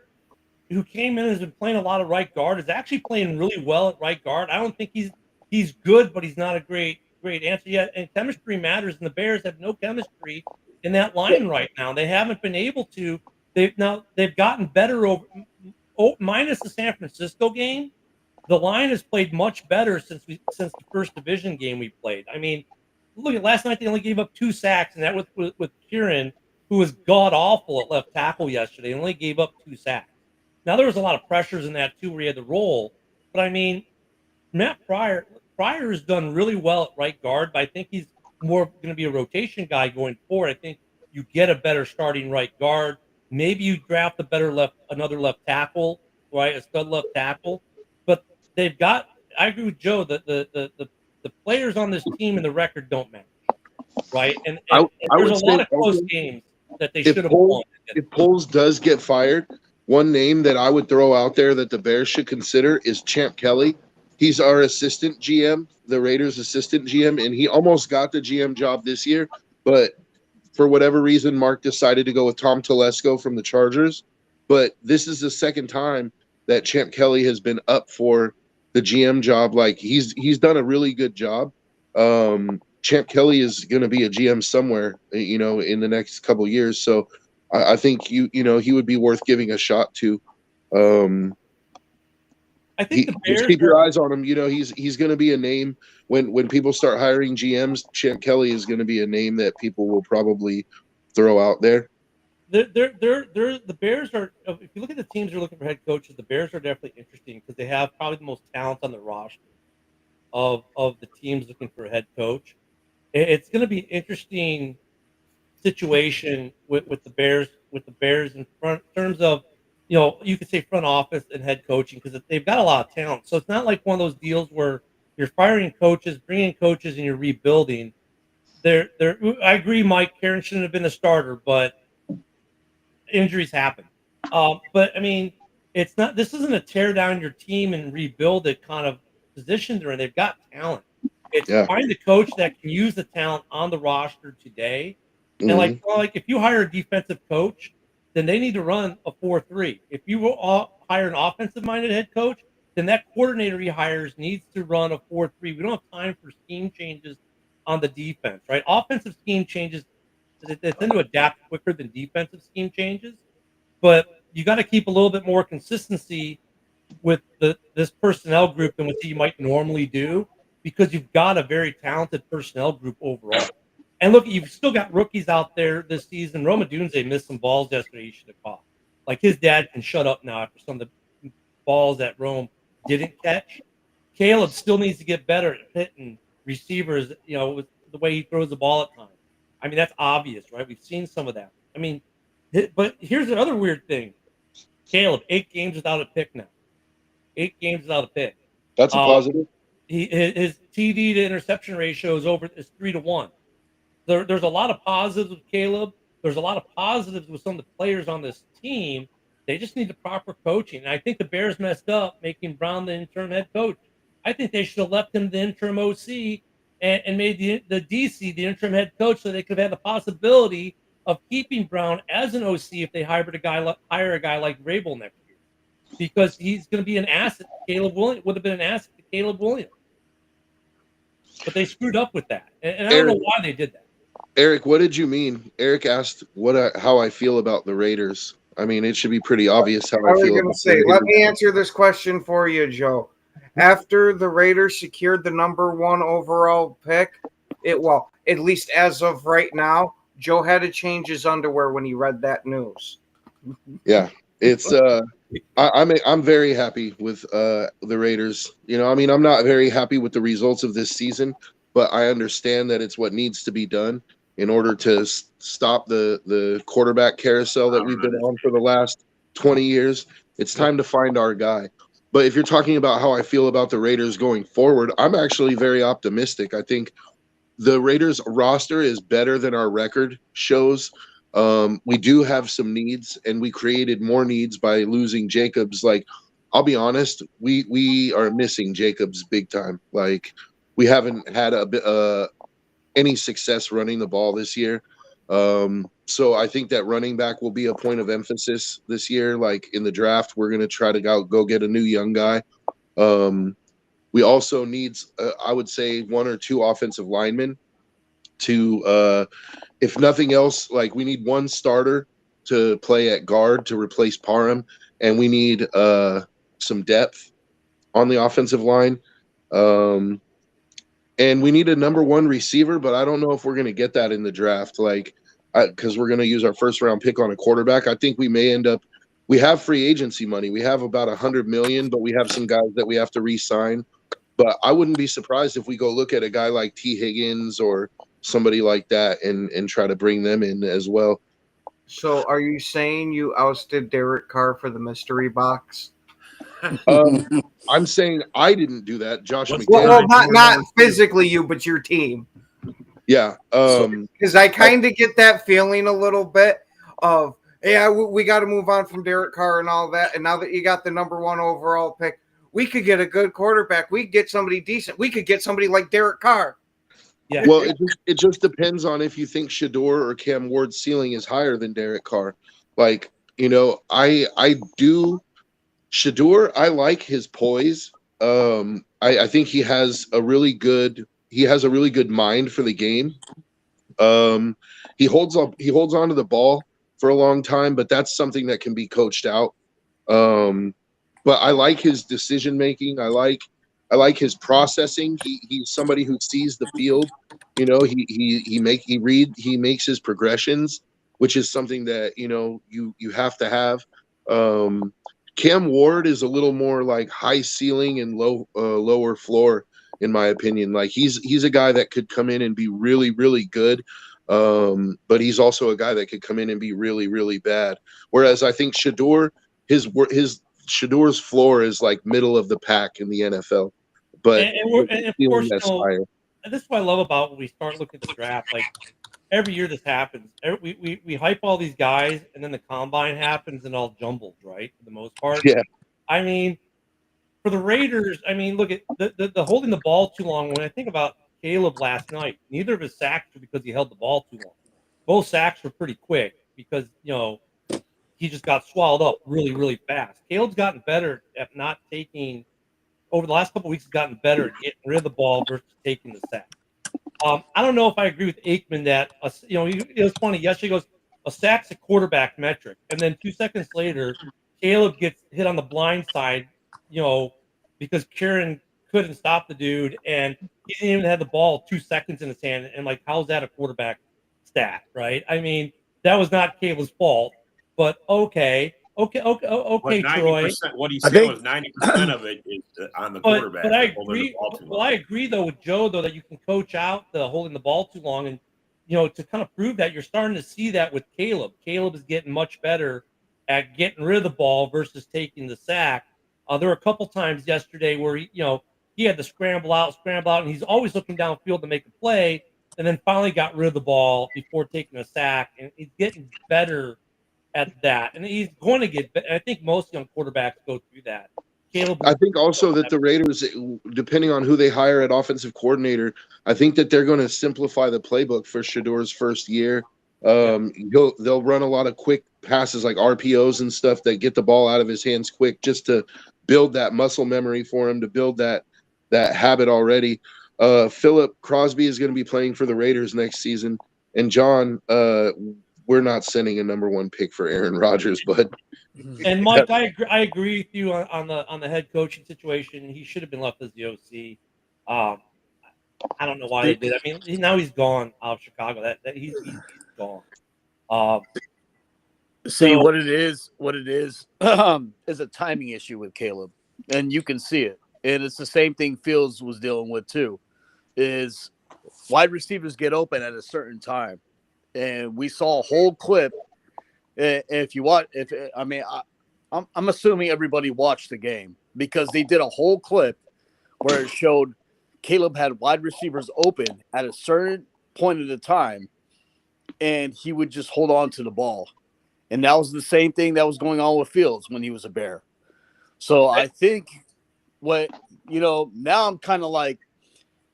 who came in and has been playing a lot of right guard, is actually playing really well at right guard. I don't think he's good, but he's not a great answer yet. And chemistry matters, and the Bears have no chemistry in that line right now. They haven't been able to. They've gotten better minus the San Francisco game. The line has played much better since the first division game we played. I mean, look at last night. They only gave up 2 sacks, and that was with Kieran, who was god awful at left tackle yesterday. They only gave up 2 sacks. Now there was a lot of pressures in that too, where he had to roll. But I mean, Matt Pryor has done really well at right guard, but I think he's more going to be a rotation guy going forward. I think you get a better starting right guard. Maybe you draft another left tackle, right? A stud left tackle. But they've got. I agree with Joe that the players on this team and the record don't match, right? And there's a lot of close games that they should have won. If Poles does get fired, one name that I would throw out there that the Bears should consider is Champ Kelly. He's our assistant GM, the Raiders' assistant GM, and he almost got the GM job this year, but for whatever reason, Mark decided to go with Tom Telesco from the Chargers. But this is the second time that Champ Kelly has been up for the GM job. Like, he's done a really good job. Champ Kelly is going to be a GM somewhere, in the next couple of years. So I think he would be worth giving a shot to. I think the Bears just keep your eyes on him. He's going to be a name when people start hiring GMs. Champ Kelly is going to be a name that people will probably throw out there. The Bears are. If you look at the teams that are looking for head coaches, the Bears are definitely interesting because they have probably the most talent on the roster of the teams looking for a head coach. It's going to be an interesting situation with the Bears in terms of, you could say front office and head coaching, because they've got a lot of talent. So it's not like one of those deals where you're firing coaches, bringing coaches, and you're rebuilding. I agree, Mike Karen shouldn't have been a starter, but injuries happen. But I mean, it's not. This isn't a tear down your team and rebuild it kind of position they're in. They've got talent. It's find a coach that can use the talent on the roster today. Mm-hmm. And like if you hire a defensive coach, then they need to run a 4-3. If you hire an offensive-minded head coach, then that coordinator he hires needs to run a 4-3. We don't have time for scheme changes on the defense, right? Offensive scheme changes, they tend to adapt quicker than defensive scheme changes. But you got to keep a little bit more consistency with this personnel group than what you might normally do, because you've got a very talented personnel group overall. And look, you've still got rookies out there this season. Roma Dunze missed some balls yesterday he should have caught. Like, his dad can shut up now after some of the balls that Rome didn't catch. Caleb still needs to get better at hitting receivers, with the way he throws the ball at times. I mean, that's obvious, right? We've seen some of that. I mean, but here's another weird thing. Caleb, 8 games without a pick now. 8 games without a pick. That's a positive. His TD to interception ratio is 3-1. There's a lot of positives with Caleb. There's a lot of positives with some of the players on this team. They just need the proper coaching. And I think the Bears messed up making Brown the interim head coach. I think they should have left him the interim OC and made the DC the interim head coach, so they could have had the possibility of keeping Brown as an OC if they hire a guy like Vrabel next year, because he's going to be an asset. Caleb Williams would have been an asset to Caleb Williams, but they screwed up with that, and I don't know why they did that. Eric, what did you mean? Eric asked how I feel about the Raiders. I mean, it should be pretty obvious how I feel. Let me answer this question for you, Joe. After the Raiders secured the number 1 overall pick, at least as of right now, Joe had to change his underwear when he read that news. Yeah, it's I'm very happy with the Raiders. I mean, I'm not very happy with the results of this season, but I understand that it's what needs to be done in order to stop the quarterback carousel that we've been on for the last 20 years. It's time to find our guy. But if you're talking about how I feel about the Raiders going forward, I'm actually very optimistic. I think the Raiders roster is better than our record shows. We do have some needs, and we created more needs by losing Jacobs. Like, I'll be honest, we are missing Jacobs big time. Like, we haven't had any success running the ball this year. So I think that running back will be a point of emphasis this year. Like in the draft, we're going to try to go get a new young guy. We also need, I would say, one or two offensive linemen to, if nothing else, like we need one starter to play at guard to replace Parham, and we need some depth on the offensive line. And we need a number one receiver, but I don't know if we're going to get that in the draft, like, because we're going to use our first round pick on a quarterback. I think we may end up. We have free agency money. We have about $100 million, but we have some guys that we have to re-sign. But I wouldn't be surprised if we go look at a guy like T. Higgins or somebody like that and try to bring them in as well. So, are you saying you ousted Derek Carr for the mystery box? I'm saying I didn't do that. Josh McDaniels. Well, not physically you, but your team. Yeah. Because I kind of get that feeling a little bit of, yeah, we got to move on from Derek Carr and all that. And now that you got the number one overall pick, we could get a good quarterback. We could get somebody decent. We could get somebody like Derek Carr. Yeah. Well, it just depends on if you think Shador or Cam Ward's ceiling is higher than Derek Carr. Like, I do. Shador, I like his poise. I think he has a really good mind for the game. He holds on to the ball for a long time, but that's something that can be coached out. But I like his decision making. I like his processing. He's somebody who sees the field. He makes his progressions, which is something that you have to have. Cam Ward is a little more like high ceiling and lower floor, in my opinion. Like he's a guy that could come in and be really, really good. But he's also a guy that could come in and be really, really bad. Whereas I think Shador, his Shador's floor is like middle of the pack in the NFL. But and of course, this is what I love about when we start looking at the draft. Like every year this happens. We hype all these guys, and then the combine happens and all jumbled, right? For the most part. Yeah. I mean, for the Raiders, I mean, look at the holding the ball too long. When I think about Caleb last night, neither of his sacks were because he held the ball too long. Both sacks were pretty quick because he just got swallowed up really, really fast. Caleb's gotten better at not taking. Over the last couple of weeks, he's gotten better at getting rid of the ball versus taking the sack. I don't know if I agree with Aikman that it was funny. Yesterday, he goes, a sack's a quarterback metric, and then 2 seconds later, Caleb gets hit on the blind side, because Kieran couldn't stop the dude, and he didn't even have the ball 2 seconds in his hand. And like, how's that a quarterback stat, right? I mean, that was not Caleb's fault, but okay. Okay, Troy. What he said was 90% of it is on the quarterback. But I agree. Well, I agree though with Joe though that you can coach out the holding the ball too long, and to kind of prove that, you're starting to see that with Caleb. Caleb is getting much better at getting rid of the ball versus taking the sack. There were a couple times yesterday where he had to scramble out, and he's always looking downfield to make a play, and then finally got rid of the ball before taking a sack, and he's getting better at that, and he's going to get. I think most young quarterbacks go through that. Caleb, I think also that the Raiders, depending on who they hire at offensive coordinator, I think that they're going to simplify the playbook for Shador's first year. They'll run a lot of quick passes like RPOs and stuff that get the ball out of his hands quick, just to build that muscle memory for him, to build that habit already. Philip Crosby is going to be playing for the Raiders next season, and John. We're not sending a number one pick for Aaron Rodgers, but and Mike, I agree with you on the head coaching situation. He should have been left as the OC. I don't know why they did. I mean, now he's gone out of Chicago. That he's gone. See, what it is is a timing issue with Caleb, and you can see it. And it's the same thing Fields was dealing with too, is wide receivers get open at a certain time. And we saw a whole clip. If you watch, I'm assuming everybody watched the game because they did a whole clip where it showed Caleb had wide receivers open at a certain point at a time, and he would just hold on to the ball. And that was the same thing that was going on with Fields when he was a Bear. So I think now I'm kind of like,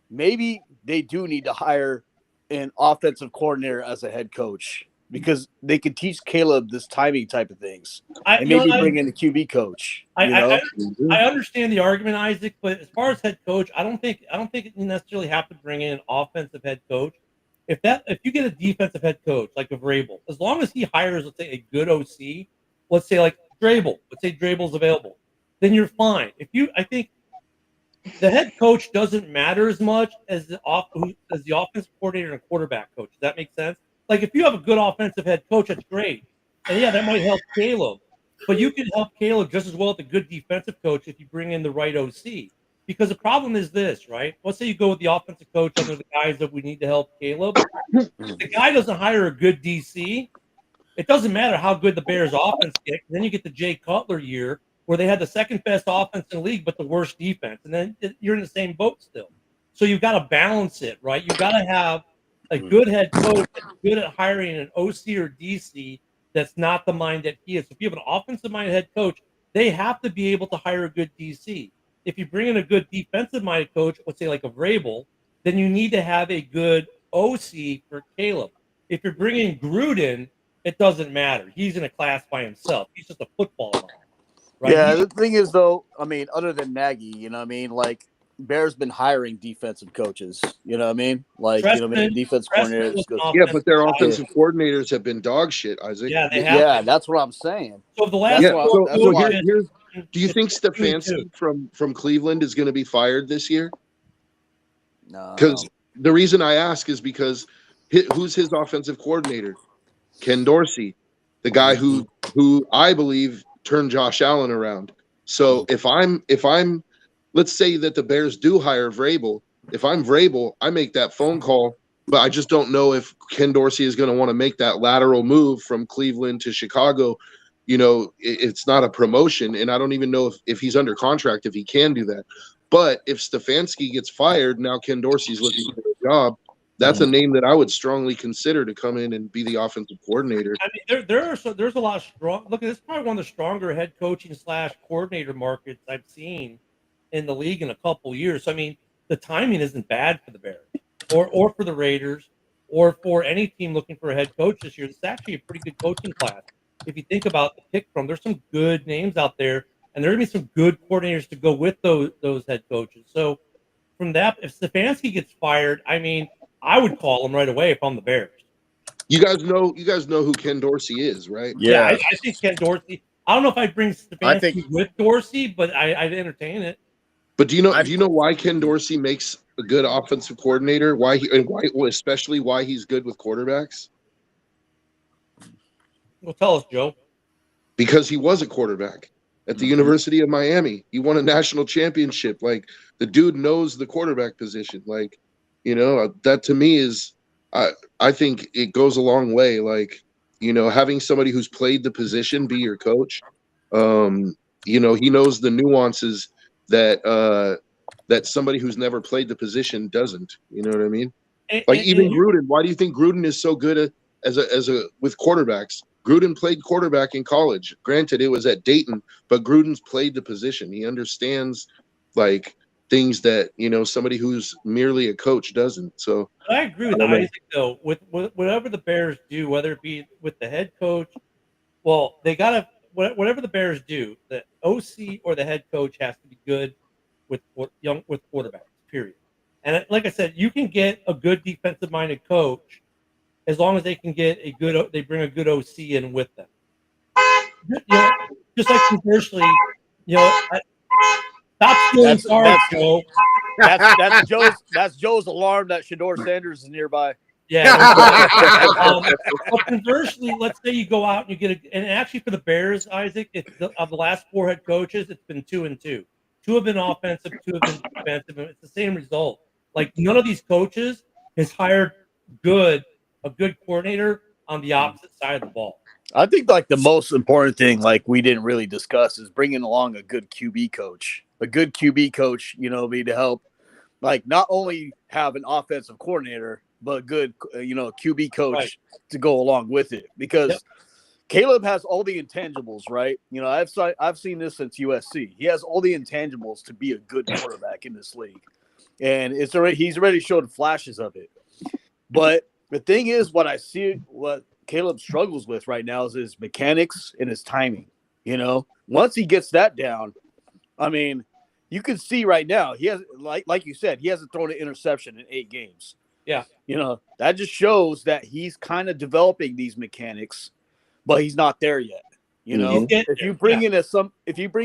maybe they do need to hire an offensive coordinator as a head coach because they could teach Caleb this timing type of things. And maybe bring in a QB coach. I understand the argument, Isaac, but as far as head coach, I don't think you necessarily have to bring in an offensive head coach. If you get a defensive head coach like a Vrabel, as long as he hires, let's say, a good OC, let's say like Vrabel, let's say Vrabel's available, then you're fine. I think the head coach doesn't matter as much as the offensive coordinator and quarterback coach. Does that make sense? Like if you have a good offensive head coach, that's great. And yeah, that might help Caleb. But you can help Caleb just as well with a good defensive coach if you bring in the right OC. Because the problem is this, right? Let's say you go with the offensive coach under the guise that we need to help Caleb. If the guy doesn't hire a good DC, it doesn't matter how good the Bears offense gets. Then you get the Jay Cutler year where they had the second best offense in the league, but the worst defense. And then you're in the same boat still. So you've got to balance it, right? You've got to have a good head coach that's good at hiring an OC or DC that's not the mind that he is. So if you have an offensive-minded head coach, they have to be able to hire a good DC. If you bring in a good defensive-minded coach, let's say like a Vrabel, then you need to have a good OC for Caleb. If you're bringing Gruden, it doesn't matter. He's in a class by himself. He's just a football mind, right? Yeah, the thing is, though, I mean, other than Nagy, like Bears been hiring defensive coaches. You know what I mean? Like, defense coordinators. Yeah, but their offensive coordinators have been dog shit, Isaac. Yeah, they have. Yeah, that's what I'm saying. So the last do you think Stefanski from Cleveland is going to be fired this year? No. Because the reason I ask is because who's his offensive coordinator? Ken Dorsey, the guy who I believe turned Josh Allen around. So if I'm let's say that the Bears do hire Vrabel. If I'm Vrabel, I make that phone call, but I just don't know if Ken Dorsey is going to want to make that lateral move from Cleveland to Chicago. It's not a promotion, and I don't even know if he's under contract, if he can do that. But if Stefanski gets fired, now Ken Dorsey's looking for a job. That's a name that I would strongly consider to come in and be the offensive coordinator. I mean, there's a lot of strong. Look, this is probably one of the stronger head coaching / coordinator markets I've seen in the league in a couple years. So, I mean, the timing isn't bad for the Bears or for the Raiders or for any team looking for a head coach this year. It's actually a pretty good coaching class. If you think about the pick from, there's some good names out there, and there are going to be some good coordinators to go with those head coaches. So from that, if Stefanski gets fired, I mean, I would call him right away if I'm the Bears. You guys know who Ken Dorsey is, right? Yeah, I think Ken Dorsey. I don't know if I'd bring Stefanski with Dorsey, but I'd entertain it. But do you know why Ken Dorsey makes a good offensive coordinator? Especially why he's good with quarterbacks? Well, tell us, Joe. Because he was a quarterback at the University of Miami. He won a national championship. Like, the dude knows the quarterback position. Like, that to me is, I think it goes a long way. Like, having somebody who's played the position be your coach. He knows the nuances that somebody who's never played the position doesn't. You know what I mean? Gruden. Why do you think Gruden is so good with quarterbacks? Gruden played quarterback in college. Granted, it was at Dayton, but Gruden's played the position. He understands like things that somebody who's merely a coach doesn't. So I agree with Isaac though. With whatever the Bears do, whether it be with the head coach, well, they gotta whatever the Bears do, the OC or the head coach has to be good with quarterbacks. Period. And like I said, you can get a good defensive minded coach as long as they can get they bring a good OC in with them. Just like conversely, stop stealing cars, Joe. That's Joe's alarm that Shador Sanders is nearby. Yeah. But conversely, let's say you go out and you get and actually for the Bears, Isaac, of the last 4 head coaches, it's been 2-2. 2 have been offensive, 2 have been defensive, and it's the same result. Like none of these coaches has hired a good coordinator on the opposite side of the ball. I think like the most important thing, like we didn't really discuss, is bringing along a good QB coach. A good QB coach, be to help, like not only have an offensive coordinator, but a good, QB coach to go along with it. Because Caleb has all the intangibles, right? I've seen this since USC. He has all the intangibles to be a good quarterback in this league, and he's already showed flashes of it. But the thing is, what Caleb struggles with right now is his mechanics and his timing. Once he gets that down, I mean, you can see right now he has, like you said, he hasn't thrown an interception in 8 games. Yeah, that just shows that he's kind of developing these mechanics, but he's not there yet. If you bring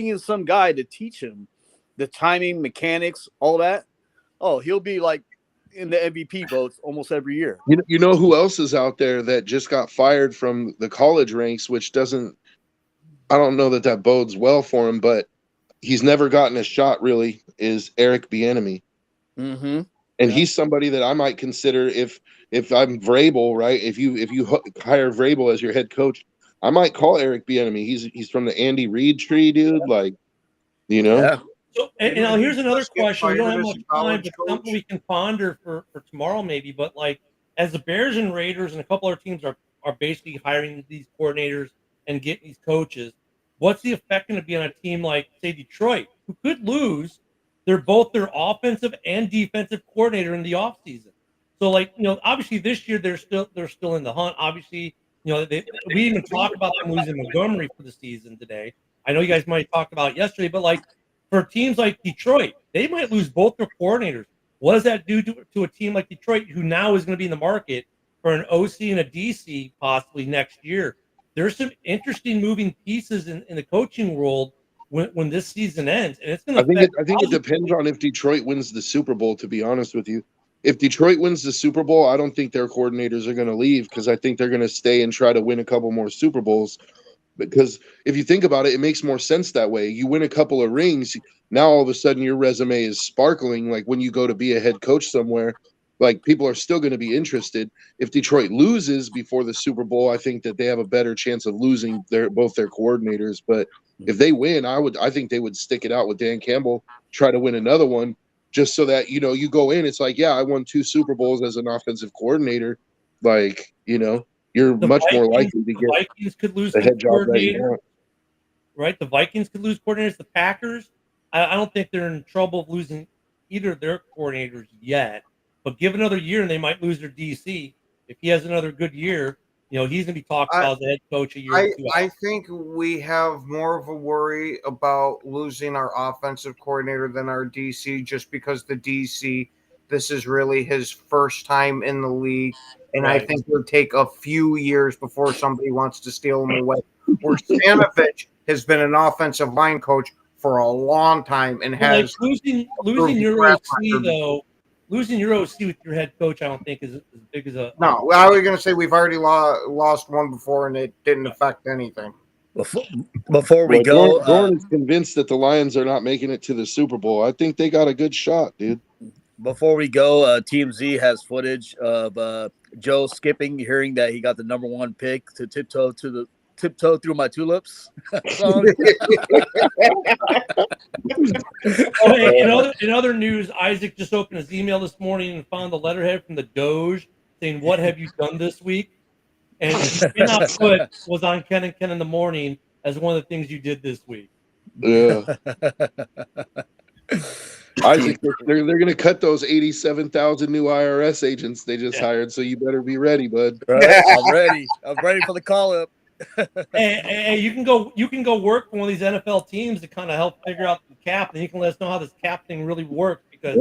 in some guy to teach him the timing, mechanics, all that, he'll be like in the MVP votes almost every year. You know who else is out there that just got fired from the college ranks, which doesn't, I don't know that bodes well for him, but he's never gotten a shot really, is Eric Bieniemy. Mm-hmm. And he's somebody that I might consider if I'm Vrabel, right? If you hire Vrabel as your head coach, I might call Eric Bieniemy. He's from the Andy Reid tree, dude. Like, Yeah. So, and now here's another question. We don't have much time, but something we can ponder for tomorrow maybe. But like, as the Bears and Raiders and a couple other teams are basically hiring these coordinators and getting these coaches, what's the effect going to be on a team like, say, Detroit, who could lose both their offensive and defensive coordinator in the offseason? So, like, obviously this year they're still in the hunt. Obviously, we even talked about them losing Montgomery for the season today. I know you guys might have talked about it yesterday, but like for teams like Detroit, they might lose both their coordinators. What does that do to a team like Detroit, who now is going to be in the market for an OC and a DC possibly next year? There's some interesting moving pieces in the coaching world when this season ends, and it's going to. I think it depends on if Detroit wins the Super Bowl. To be honest with you, if Detroit wins the Super Bowl, I don't think their coordinators are going to leave, because I think they're going to stay and try to win a couple more Super Bowls. Because if you think about it, it makes more sense that way. You win a couple of rings, now all of a sudden your resume is sparkling. Like when you go to be a head coach somewhere, like people are still going to be interested. If Detroit loses before the Super Bowl, I think that they have a better chance of losing both their coordinators. But if they win, I think they would stick it out with Dan Campbell, try to win another one, just so that, you go in, it's like, yeah, I won 2 Super Bowls as an offensive coordinator. Like, you're much more likely to get the Vikings could lose the head job that you want. Right? The Vikings could lose coordinators. The Packers, I don't think they're in trouble of losing either of their coordinators yet. But give another year and they might lose their DC. If he has another good year, he's going to be talked about as the head coach a year or two. I think we have more of a worry about losing our offensive coordinator than our DC, just because the DC, this is really his first time in the league. And right. I think it'll take a few years before somebody wants to steal him away. Where Stanovich has been an offensive line coach for a long time and has losing your OC though. Losing your OC with your head coach, I don't think is as big as a. No, I was going to say we've already lost one before, and it didn't affect anything. Before we go, Dorn is convinced that the Lions are not making it to the Super Bowl. I think they got a good shot, dude. Before we go, Team Z has footage of Joe skipping, hearing that he got the number 1 pick to tiptoe through my tulips song. Hey, in other news, Isaac just opened his email this morning and found the letterhead from the Doge saying, "What have you done this week?" And he did not put was on Ken and Ken in the morning as one of the things you did this week. Yeah. Isaac, they're going to cut those 87,000 new IRS agents they just hired, so you better be ready, bud. Right? I'm ready. I'm ready for the call up. Hey, you can go work for one of these NFL teams to kind of help figure out the cap, and you can let us know how this cap thing really works. Because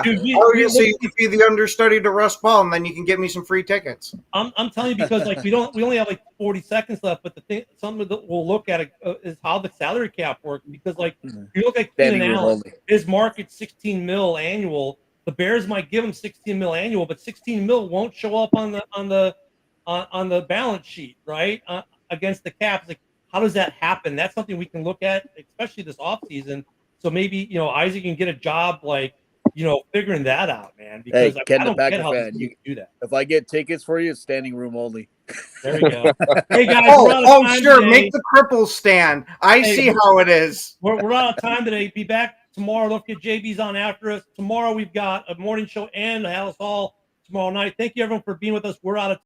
dude, so you can be the understudy to Russ Paul, and then you can get me some free tickets. I'm telling you, because like we only have like 40 seconds left, but the thing, something that we'll look at is how the salary cap works. Because like you look at Keenan Allen, his market's $16 million annual. the Bears might give him 16 mil annual, but 16 mil won't show up on the balance sheet, right? Against the cap. Like, how does that happen? That's something we can look at, especially this offseason. So maybe, Isaac can get a job, like, figuring that out, man. Because Hey, Ken, I the don't get Packer how this fan, team you can do that. if I get tickets for you, it's standing room only. There you go. Hey guys, we're out of time sure. today. Make the cripple stand. I see how it is. We're out of time today. Be back tomorrow. Don't forget JB's on after us. Tomorrow we've got a morning show and a House Hall tomorrow night. Thank you everyone for being with us. We're out of